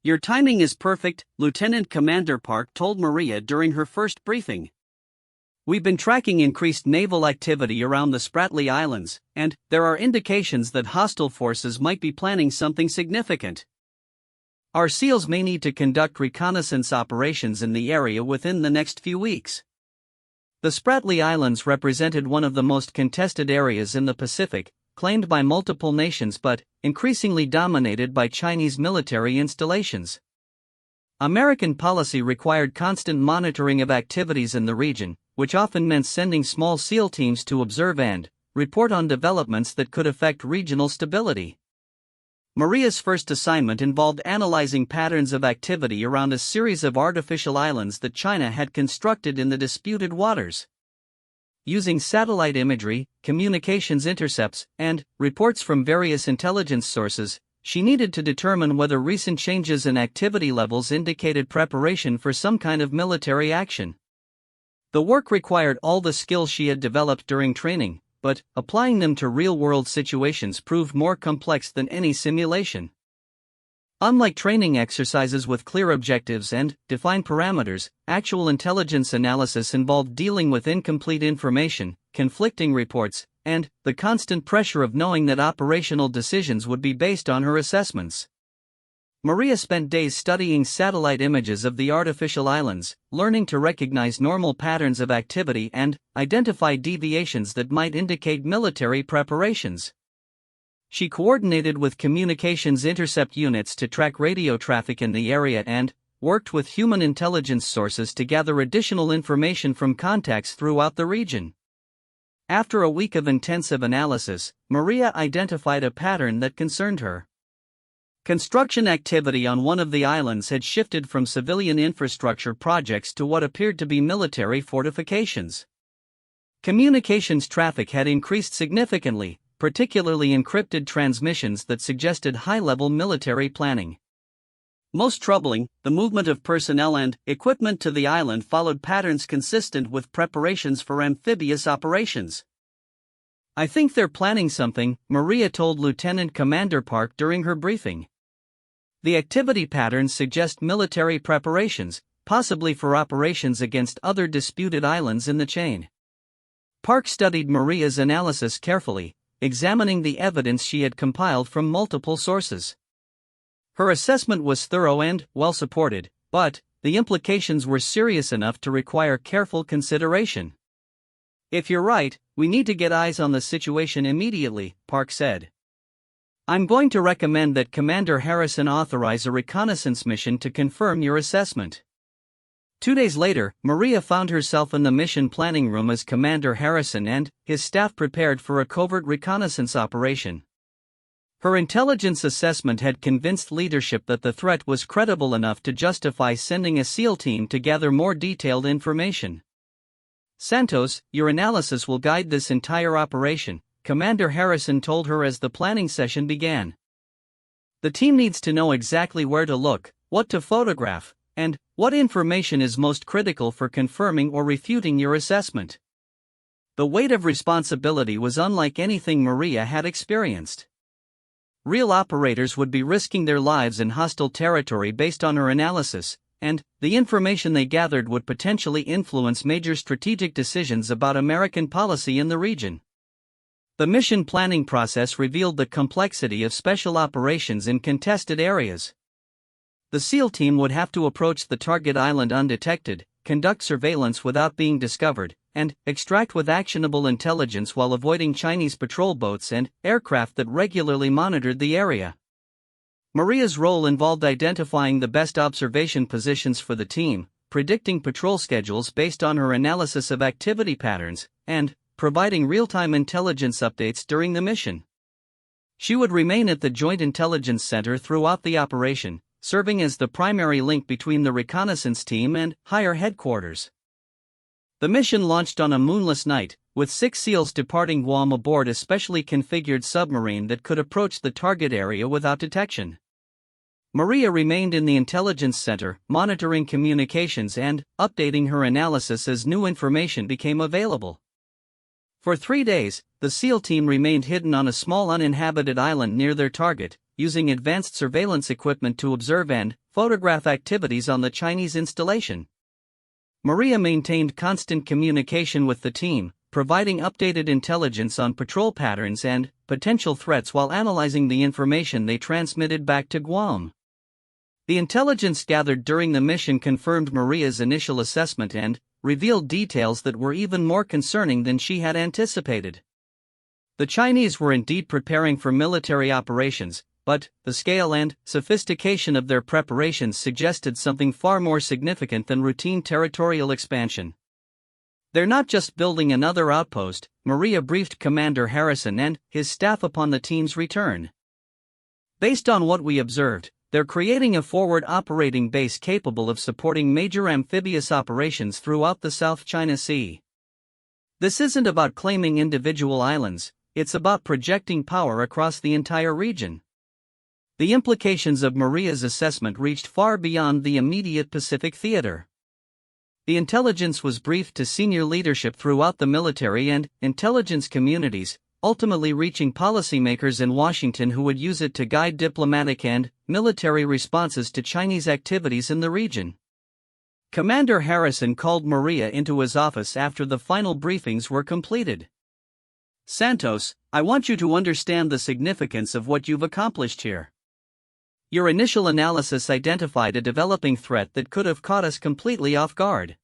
"Your timing is perfect," Lieutenant Commander Park told Maria during her first briefing. "We've been tracking increased naval activity around the Spratly Islands, and there are indications that hostile forces might be planning something significant. Our SEALs may need to conduct reconnaissance operations in the area within the next few weeks." The Spratly Islands represented one of the most contested areas in the Pacific, claimed by multiple nations but increasingly dominated by Chinese military installations. American policy required constant monitoring of activities in the region, which often meant sending small SEAL teams to observe and report on developments that could affect regional stability. Maria's first assignment involved analyzing patterns of activity around a series of artificial islands that China had constructed in the disputed waters. Using satellite imagery, communications intercepts, and reports from various intelligence sources, she needed to determine whether recent changes in activity levels indicated preparation for some kind of military action. The work required all the skills she had developed during training, but applying them to real-world situations proved more complex than any simulation. Unlike training exercises with clear objectives and defined parameters, actual intelligence analysis involved dealing with incomplete information, conflicting reports, and the constant pressure of knowing that operational decisions would be based on her assessments. Maria spent days studying satellite images of the artificial islands, learning to recognize normal patterns of activity and identify deviations that might indicate military preparations. She coordinated with communications intercept units to track radio traffic in the area and worked with human intelligence sources to gather additional information from contacts throughout the region. After a week of intensive analysis, Maria identified a pattern that concerned her. Construction activity on one of the islands had shifted from civilian infrastructure projects to what appeared to be military fortifications. Communications traffic had increased significantly, particularly encrypted transmissions that suggested high-level military planning. Most troubling, the movement of personnel and equipment to the island followed patterns consistent with preparations for amphibious operations. "I think they're planning something," Maria told Lieutenant Commander Park during her briefing. "The activity patterns suggest military preparations, possibly for operations against other disputed islands in the chain." Park studied Maria's analysis carefully, examining the evidence she had compiled from multiple sources. Her assessment was thorough and well-supported, but the implications were serious enough to require careful consideration. "If you're right, we need to get eyes on the situation immediately," Park said. "I'm going to recommend that Commander Harrison authorize a reconnaissance mission to confirm your assessment." 2 days later, Maria found herself in the mission planning room as Commander Harrison and his staff prepared for a covert reconnaissance operation. Her intelligence assessment had convinced leadership that the threat was credible enough to justify sending a SEAL team to gather more detailed information. "Santos, your analysis will guide this entire operation," Commander Harrison told her as the planning session began. "The team needs to know exactly where to look, what to photograph, and what information is most critical for confirming or refuting your assessment." The weight of responsibility was unlike anything Maria had experienced. Real operators would be risking their lives in hostile territory based on her analysis, and the information they gathered would potentially influence major strategic decisions about American policy in the region. The mission planning process revealed the complexity of special operations in contested areas. The SEAL team would have to approach the target island undetected, conduct surveillance without being discovered, and extract with actionable intelligence while avoiding Chinese patrol boats and aircraft that regularly monitored the area. Maria's role involved identifying the best observation positions for the team, predicting patrol schedules based on her analysis of activity patterns, and providing real-time intelligence updates during the mission. She would remain at the Joint Intelligence Center throughout the operation, serving as the primary link between the reconnaissance team and higher headquarters. The mission launched on a moonless night, with 6 SEALs departing Guam aboard a specially configured submarine that could approach the target area without detection. Maria remained in the intelligence center, monitoring communications and updating her analysis as new information became available. For 3 days, the SEAL team remained hidden on a small uninhabited island near their target, using advanced surveillance equipment to observe and photograph activities on the Chinese installation. Maria maintained constant communication with the team, providing updated intelligence on patrol patterns and potential threats while analyzing the information they transmitted back to Guam. The intelligence gathered during the mission confirmed Maria's initial assessment and revealed details that were even more concerning than she had anticipated. The Chinese were indeed preparing for military operations, but the scale and sophistication of their preparations suggested something far more significant than routine territorial expansion. "They're not just building another outpost," Maria briefed Commander Harrison and his staff upon the team's return. "Based on what we observed, they're creating a forward operating base capable of supporting major amphibious operations throughout the South China Sea. This isn't about claiming individual islands, it's about projecting power across the entire region." The implications of Maria's assessment reached far beyond the immediate Pacific theater. The intelligence was briefed to senior leadership throughout the military and intelligence communities, ultimately reaching policymakers in Washington who would use it to guide diplomatic and military responses to Chinese activities in the region. Commander Harrison called Maria into his office after the final briefings were completed. "Santos, I want you to understand the significance of what you've accomplished here. Your initial analysis identified a developing threat that could have caught us completely off guard.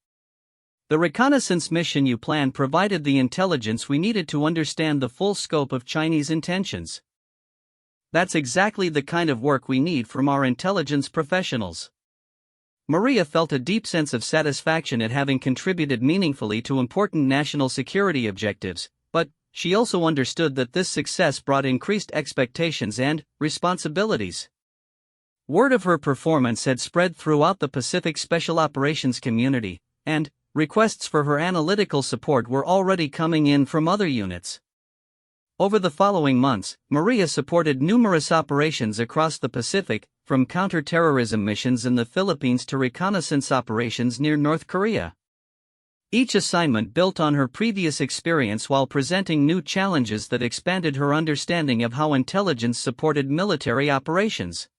The reconnaissance mission you planned provided the intelligence we needed to understand the full scope of Chinese intentions. That's exactly the kind of work we need from our intelligence professionals." Maria felt a deep sense of satisfaction at having contributed meaningfully to important national security objectives, but she also understood that this success brought increased expectations and responsibilities. Word of her performance had spread throughout the Pacific Special Operations community, and requests for her analytical support were already coming in from other units. Over the following months, Maria supported numerous operations across the Pacific, from counter-terrorism missions in the Philippines to reconnaissance operations near North Korea. Each assignment built on her previous experience while presenting new challenges that expanded her understanding of how intelligence supported military operations.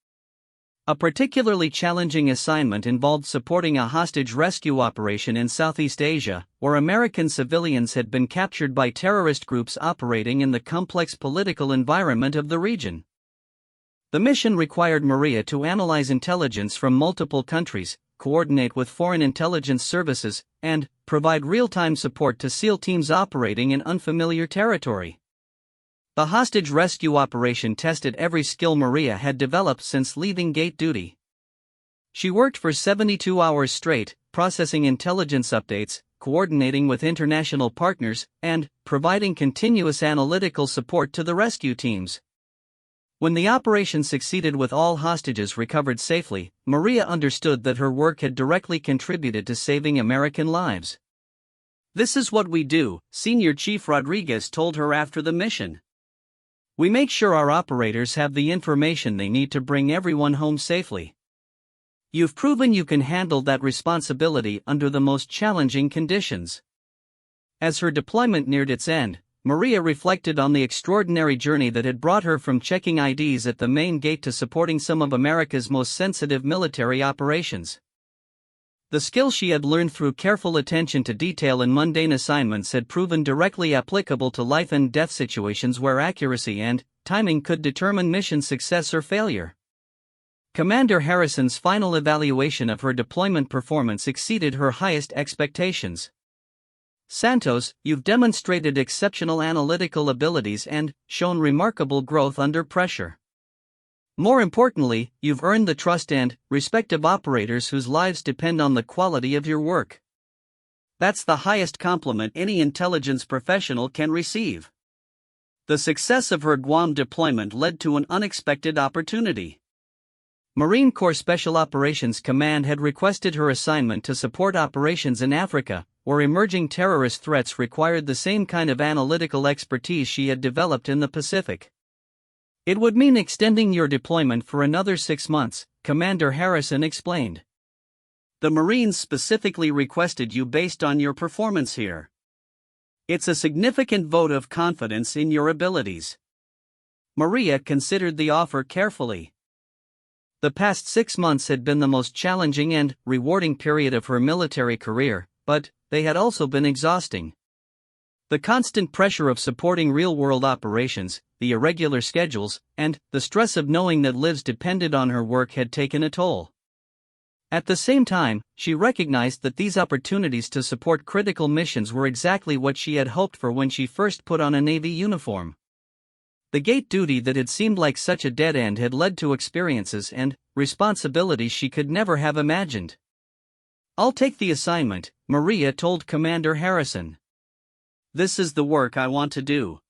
A particularly challenging assignment involved supporting a hostage rescue operation in Southeast Asia, where American civilians had been captured by terrorist groups operating in the complex political environment of the region. The mission required Maria to analyze intelligence from multiple countries, coordinate with foreign intelligence services, and provide real-time support to SEAL teams operating in unfamiliar territory. The hostage rescue operation tested every skill Maria had developed since leaving gate duty. She worked for 72 hours straight, processing intelligence updates, coordinating with international partners, and providing continuous analytical support to the rescue teams. When the operation succeeded with all hostages recovered safely, Maria understood that her work had directly contributed to saving American lives. "This is what we do," Senior Chief Rodriguez told her after the mission. "We make sure our operators have the information they need to bring everyone home safely. You've proven you can handle that responsibility under the most challenging conditions." As her deployment neared its end, Maria reflected on the extraordinary journey that had brought her from checking IDs at the main gate to supporting some of America's most sensitive military operations. The skills she had learned through careful attention to detail in mundane assignments had proven directly applicable to life and death situations where accuracy and timing could determine mission success or failure. Commander Harrison's final evaluation of her deployment performance exceeded her highest expectations. "Santos, you've demonstrated exceptional analytical abilities and shown remarkable growth under pressure. More importantly, you've earned the trust and respect of operators whose lives depend on the quality of your work. That's the highest compliment any intelligence professional can receive." The success of her Guam deployment led to an unexpected opportunity. Marine Corps Special Operations Command had requested her assignment to support operations in Africa, where emerging terrorist threats required the same kind of analytical expertise she had developed in the Pacific. "It would mean extending your deployment for another 6 months, Commander Harrison explained. "The Marines specifically requested you based on your performance here. It's a significant vote of confidence in your abilities." Maria considered the offer carefully. The past 6 months had been the most challenging and rewarding period of her military career, but they had also been exhausting. The constant pressure of supporting real-world operations, the irregular schedules, and the stress of knowing that lives depended on her work had taken a toll. At the same time, she recognized that these opportunities to support critical missions were exactly what she had hoped for when she first put on a Navy uniform. The gate duty that had seemed like such a dead end had led to experiences and responsibilities she could never have imagined. "I'll take the assignment," Maria told Commander Harrison. "This is the work I want to do."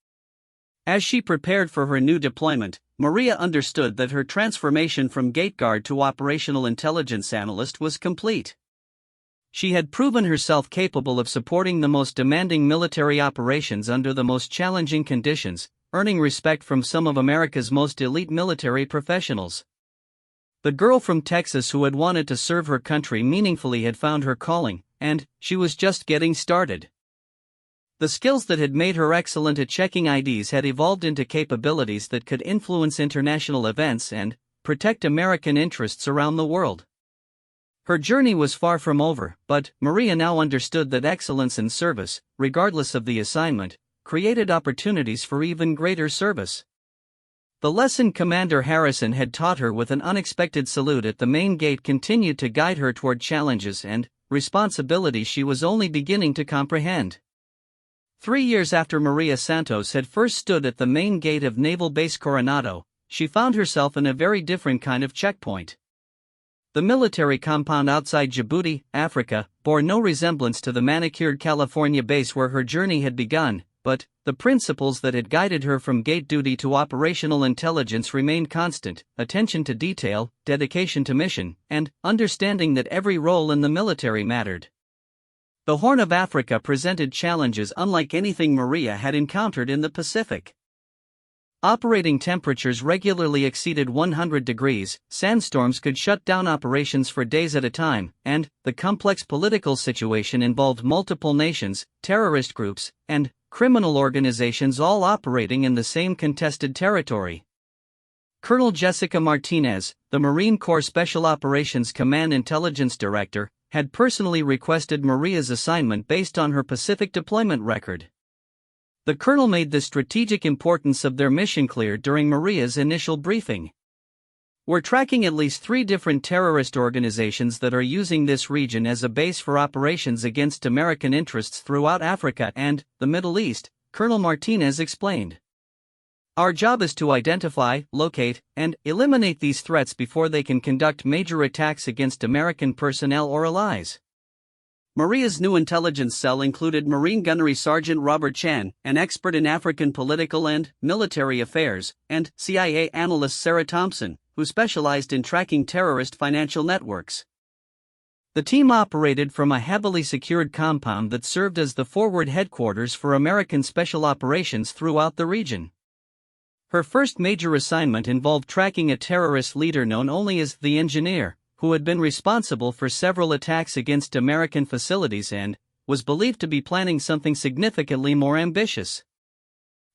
As she prepared for her new deployment, Maria understood that her transformation from gate guard to operational intelligence analyst was complete. She had proven herself capable of supporting the most demanding military operations under the most challenging conditions, earning respect from some of America's most elite military professionals. The girl from Texas who had wanted to serve her country meaningfully had found her calling, and she was just getting started. The skills that had made her excellent at checking IDs had evolved into capabilities that could influence international events and protect American interests around the world. Her journey was far from over, but Maria now understood that excellence in service, regardless of the assignment, created opportunities for even greater service. The lesson Commander Harrison had taught her with an unexpected salute at the main gate continued to guide her toward challenges and responsibilities she was only beginning to comprehend. 3 years after Maria Santos had first stood at the main gate of Naval Base Coronado, she found herself in a very different kind of checkpoint. The military compound outside Djibouti, Africa, bore no resemblance to the manicured California base where her journey had begun, but the principles that had guided her from gate duty to operational intelligence remained constant: attention to detail, dedication to mission, and understanding that every role in the military mattered. The Horn of Africa presented challenges unlike anything Maria had encountered in the Pacific. Operating temperatures regularly exceeded 100 degrees, sandstorms could shut down operations for days at a time, and the complex political situation involved multiple nations, terrorist groups, and criminal organizations all operating in the same contested territory. Colonel Jessica Martinez, the Marine Corps Special Operations Command Intelligence Director, had personally requested Maria's assignment based on her Pacific deployment record. The colonel made the strategic importance of their mission clear during Maria's initial briefing. "We're tracking at least 3 different terrorist organizations that are using this region as a base for operations against American interests throughout Africa and the Middle East," Colonel Martinez explained. "Our job is to identify, locate, and eliminate these threats before they can conduct major attacks against American personnel or allies." Maria's new intelligence cell included Marine Gunnery Sergeant Robert Chan, an expert in African political and military affairs, and CIA analyst Sarah Thompson, who specialized in tracking terrorist financial networks. The team operated from a heavily secured compound that served as the forward headquarters for American special operations throughout the region. Her first major assignment involved tracking a terrorist leader known only as the Engineer, who had been responsible for several attacks against American facilities and was believed to be planning something significantly more ambitious.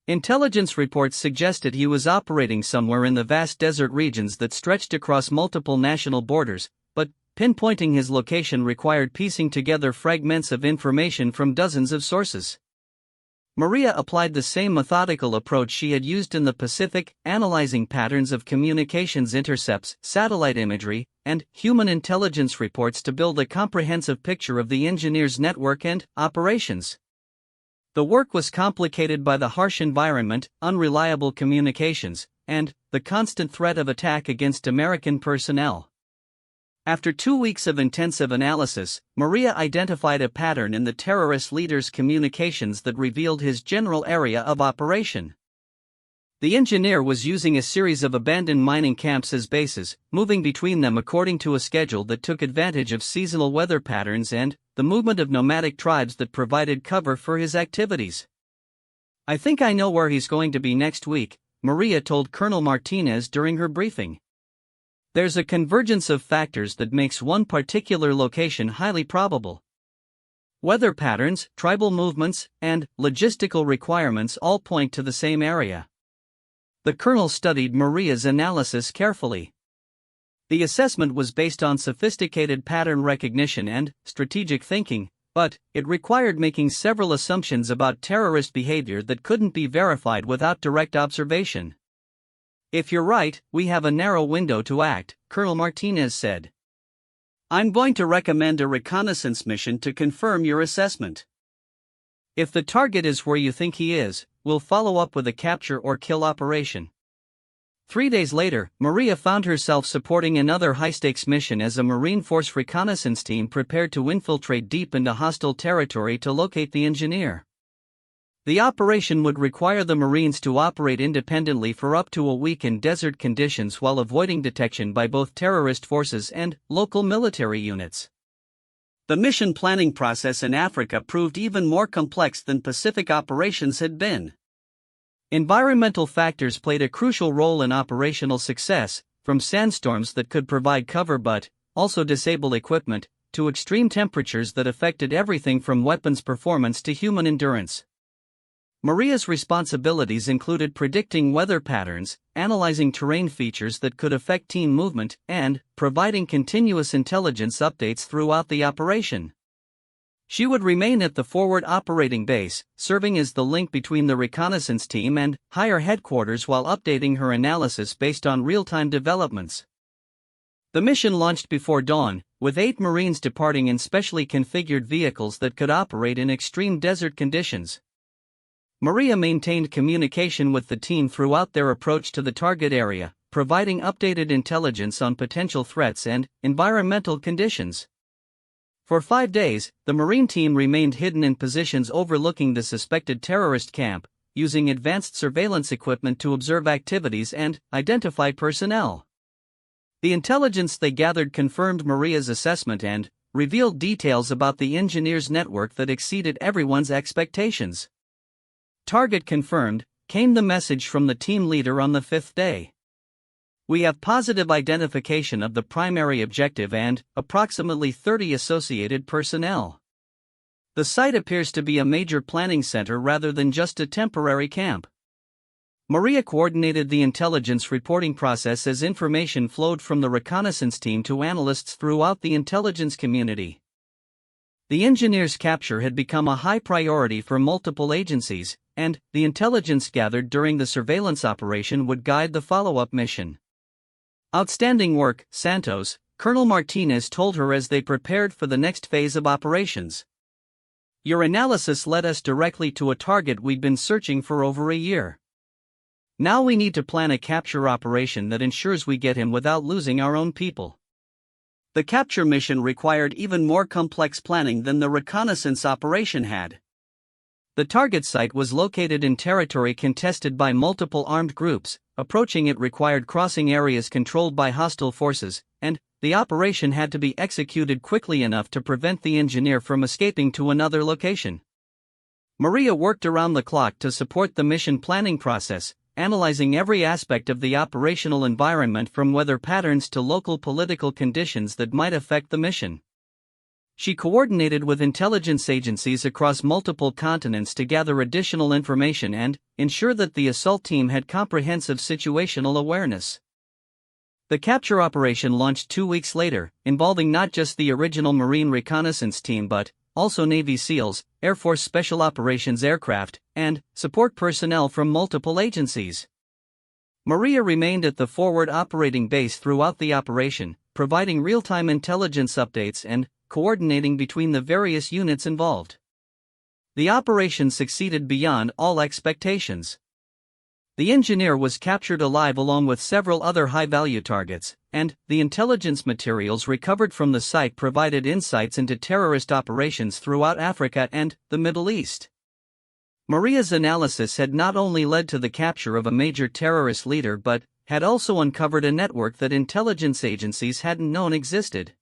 Intelligence reports suggested he was operating somewhere in the vast desert regions that stretched across multiple national borders, but pinpointing his location required piecing together fragments of information from dozens of sources. Maria applied the same methodical approach she had used in the Pacific, analyzing patterns of communications intercepts, satellite imagery, and human intelligence reports to build a comprehensive picture of the engineer's network and operations. The work was complicated by the harsh environment, unreliable communications, and the constant threat of attack against American personnel. After 2 weeks of intensive analysis, Maria identified a pattern in the terrorist leader's communications that revealed his general area of operation. The engineer was using a series of abandoned mining camps as bases, moving between them according to a schedule that took advantage of seasonal weather patterns and the movement of nomadic tribes that provided cover for his activities. "I think I know where he's going to be next week," Maria told Colonel Martinez during her briefing. "There's a convergence of factors that makes one particular location highly probable. Weather patterns, tribal movements, and logistical requirements all point to the same area." The colonel studied Maria's analysis carefully. The assessment was based on sophisticated pattern recognition and strategic thinking, but it required making several assumptions about terrorist behavior that couldn't be verified without direct observation. "If you're right, we have a narrow window to act," Colonel Martinez said. "I'm going to recommend a reconnaissance mission to confirm your assessment. If the target is where you think he is, we'll follow up with a capture or kill operation." 3 days later, Maria found herself supporting another high-stakes mission as a Marine Force reconnaissance team prepared to infiltrate deep into hostile territory to locate the engineer. The operation would require the Marines to operate independently for up to a week in desert conditions while avoiding detection by both terrorist forces and local military units. The mission planning process in Africa proved even more complex than Pacific operations had been. Environmental factors played a crucial role in operational success, from sandstorms that could provide cover but also disable equipment, to extreme temperatures that affected everything from weapons performance to human endurance. Maria's responsibilities included predicting weather patterns, analyzing terrain features that could affect team movement, and providing continuous intelligence updates throughout the operation. She would remain at the forward operating base, serving as the link between the reconnaissance team and higher headquarters while updating her analysis based on real-time developments. The mission launched before dawn, with 8 Marines departing in specially configured vehicles that could operate in extreme desert conditions. Maria maintained communication with the team throughout their approach to the target area, providing updated intelligence on potential threats and environmental conditions. For 5 days, the Marine team remained hidden in positions overlooking the suspected terrorist camp, using advanced surveillance equipment to observe activities and identify personnel. The intelligence they gathered confirmed Maria's assessment and revealed details about the engineer's network that exceeded everyone's expectations. "Target confirmed," came the message from the team leader on the 5th day. "We have positive identification of the primary objective and approximately 30 associated personnel. The site appears to be a major planning center rather than just a temporary camp." Maria coordinated the intelligence reporting process as information flowed from the reconnaissance team to analysts throughout the intelligence community. The engineer's capture had become a high priority for multiple agencies, and the intelligence gathered during the surveillance operation would guide the follow-up mission. "Outstanding work, Santos," Colonel Martinez told her as they prepared for the next phase of operations. "Your analysis led us directly to a target we'd been searching for over a year. Now we need to plan a capture operation that ensures we get him without losing our own people." The capture mission required even more complex planning than the reconnaissance operation had. The target site was located in territory contested by multiple armed groups, approaching it required crossing areas controlled by hostile forces, and the operation had to be executed quickly enough to prevent the engineer from escaping to another location. Maria worked around the clock to support the mission planning process, analyzing every aspect of the operational environment from weather patterns to local political conditions that might affect the mission. She coordinated with intelligence agencies across multiple continents to gather additional information and ensure that the assault team had comprehensive situational awareness. The capture operation launched 2 weeks later, involving not just the original Marine reconnaissance team but also Navy SEALs, Air Force Special Operations aircraft, and support personnel from multiple agencies. Maria remained at the forward operating base throughout the operation, providing real-time intelligence updates and coordinating between the various units involved. The operation succeeded beyond all expectations. The engineer was captured alive along with several other high-value targets, and the intelligence materials recovered from the site provided insights into terrorist operations throughout Africa and the Middle East. Maria's analysis had not only led to the capture of a major terrorist leader but had also uncovered a network that intelligence agencies hadn't known existed.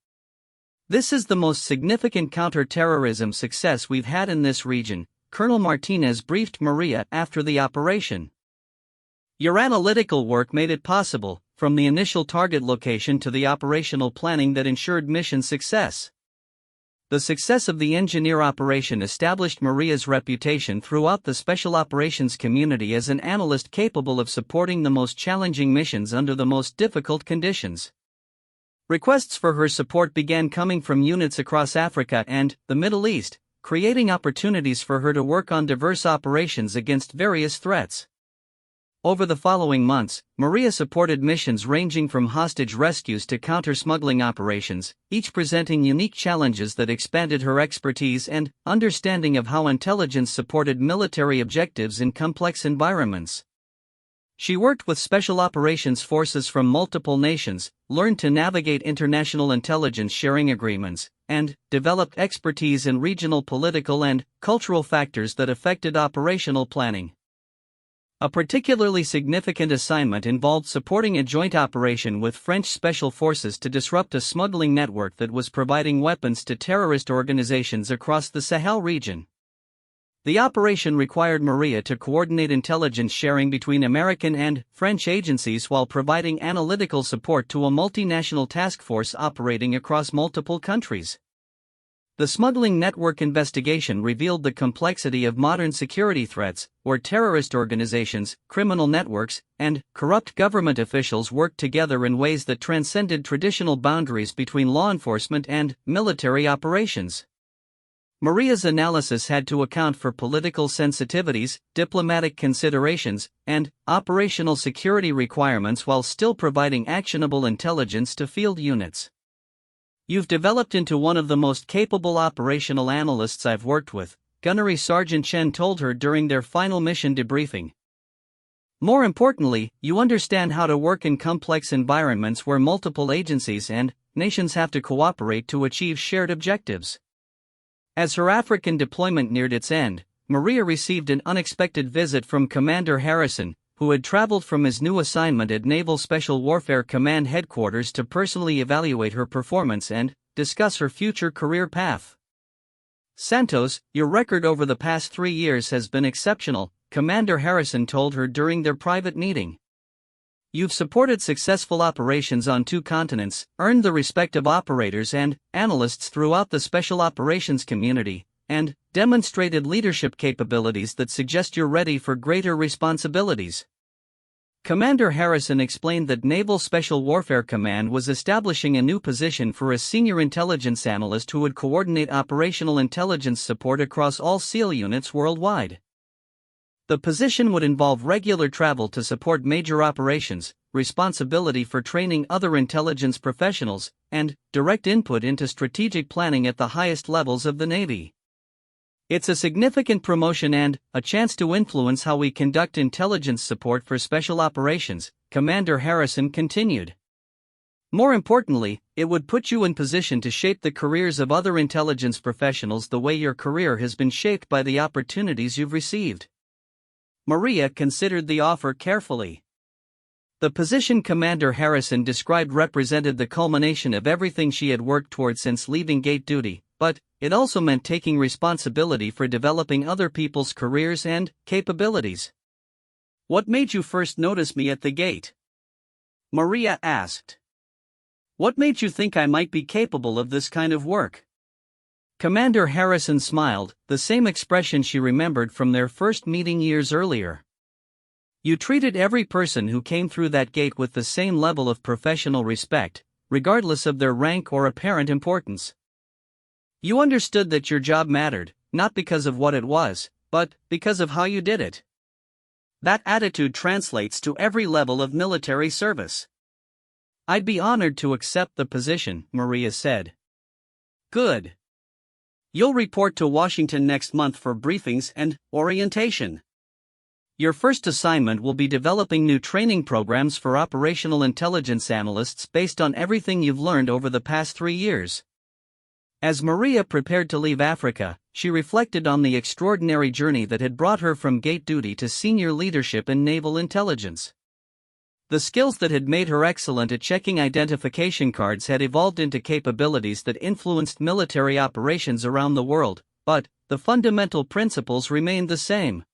This is the most significant counter-terrorism success we've had in this region, Colonel Martinez briefed Maria after the operation. Your analytical work made it possible, from the initial target location to the operational planning that ensured mission success. The success of the engineer operation established Maria's reputation throughout the special operations community as an analyst capable of supporting the most challenging missions under the most difficult conditions. Requests for her support began coming from units across Africa and the Middle East, creating opportunities for her to work on diverse operations against various threats. Over the following months, Maria supported missions ranging from hostage rescues to counter-smuggling operations, each presenting unique challenges that expanded her expertise and understanding of how intelligence supported military objectives in complex environments. She worked with special operations forces from multiple nations, learned to navigate international intelligence sharing agreements, and developed expertise in regional political and cultural factors that affected operational planning. A particularly significant assignment involved supporting a joint operation with French special forces to disrupt a smuggling network that was providing weapons to terrorist organizations across the Sahel region. The operation required Maria to coordinate intelligence sharing between American and French agencies while providing analytical support to a multinational task force operating across multiple countries. The smuggling network investigation revealed the complexity of modern security threats, where terrorist organizations, criminal networks, and corrupt government officials worked together in ways that transcended traditional boundaries between law enforcement and military operations. Maria's analysis had to account for political sensitivities, diplomatic considerations, and operational security requirements while still providing actionable intelligence to field units. You've developed into one of the most capable operational analysts I've worked with, Gunnery Sergeant Chen told her during their final mission debriefing. More importantly, you understand how to work in complex environments where multiple agencies and nations have to cooperate to achieve shared objectives. As her African deployment neared its end, Maria received an unexpected visit from Commander Harrison, who had traveled from his new assignment at Naval Special Warfare Command Headquarters to personally evaluate her performance and discuss her future career path. "Santos, your record over the past 3 years has been exceptional," Commander Harrison told her during their private meeting. "You've supported successful operations on 2 continents, earned the respect of operators and analysts throughout the special operations community, and demonstrated leadership capabilities that suggest you're ready for greater responsibilities." Commander Harrison explained that Naval Special Warfare Command was establishing a new position for a senior intelligence analyst who would coordinate operational intelligence support across all SEAL units worldwide. The position would involve regular travel to support major operations, responsibility for training other intelligence professionals, and direct input into strategic planning at the highest levels of the Navy. "It's a significant promotion and a chance to influence how we conduct intelligence support for special operations," Commander Harrison continued. "More importantly, it would put you in position to shape the careers of other intelligence professionals the way your career has been shaped by the opportunities you've received." Maria considered the offer carefully. The position Commander Harrison described represented the culmination of everything she had worked toward since leaving gate duty, but it also meant taking responsibility for developing other people's careers and capabilities. "What made you first notice me at the gate?" Maria asked. "What made you think I might be capable of this kind of work?" Commander Harrison smiled, the same expression she remembered from their first meeting years earlier. You treated every person who came through that gate with the same level of professional respect, regardless of their rank or apparent importance. You understood that your job mattered, not because of what it was, but because of how you did it. That attitude translates to every level of military service. I'd be honored to accept the position, Maria said. Good. You'll report to Washington next month for briefings and orientation. Your first assignment will be developing new training programs for operational intelligence analysts based on everything you've learned over the past 3 years. As Maria prepared to leave Africa, she reflected on the extraordinary journey that had brought her from gate duty to senior leadership in naval intelligence. The skills that had made her excellent at checking identification cards had evolved into capabilities that influenced military operations around the world, but the fundamental principles remained the same.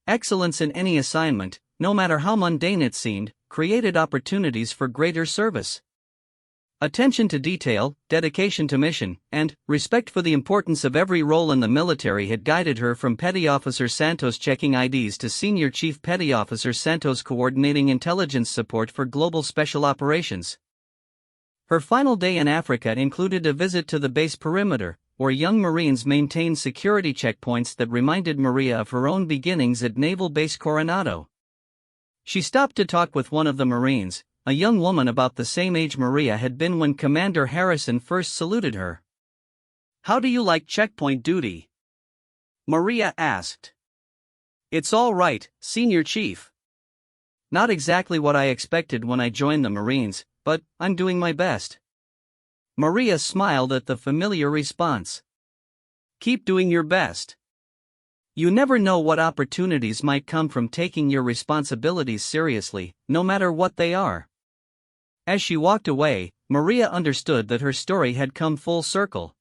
Excellence in any assignment, no matter how mundane it seemed, created opportunities for greater service. Attention to detail, dedication to mission, and respect for the importance of every role in the military had guided her from Petty Officer Santos checking IDs to Senior Chief Petty Officer Santos coordinating intelligence support for global special operations. Her final day in Africa included a visit to the base perimeter, where young Marines maintained security checkpoints that reminded Maria of her own beginnings at Naval Base Coronado. She stopped to talk with one of the Marines, a young woman about the same age Maria had been when Commander Harrison first saluted her. "How do you like checkpoint duty?" Maria asked. "It's all right, Senior Chief. Not exactly what I expected when I joined the Marines, but I'm doing my best." Maria smiled at the familiar response. "Keep doing your best. You never know what opportunities might come from taking your responsibilities seriously, no matter what they are." As she walked away, Maria understood that her story had come full circle.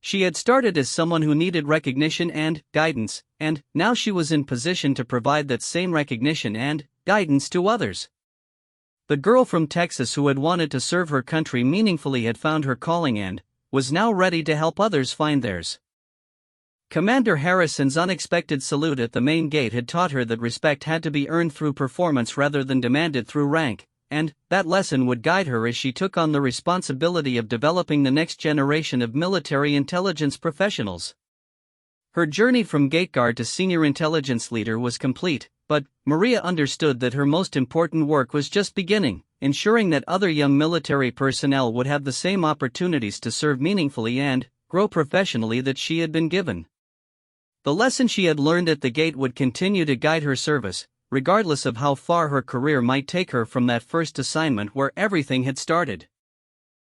She had started as someone who needed recognition and guidance, and now she was in position to provide that same recognition and guidance to others. The girl from Texas who had wanted to serve her country meaningfully had found her calling and was now ready to help others find theirs. Commander Harrison's unexpected salute at the main gate had taught her that respect had to be earned through performance rather than demanded through rank, and that lesson would guide her as she took on the responsibility of developing the next generation of military intelligence professionals. Her journey from gate guard to senior intelligence leader was complete, but Maria understood that her most important work was just beginning, ensuring that other young military personnel would have the same opportunities to serve meaningfully and grow professionally that she had been given. The lesson she had learned at the gate would continue to guide her service, regardless of how far her career might take her from that first assignment where everything had started.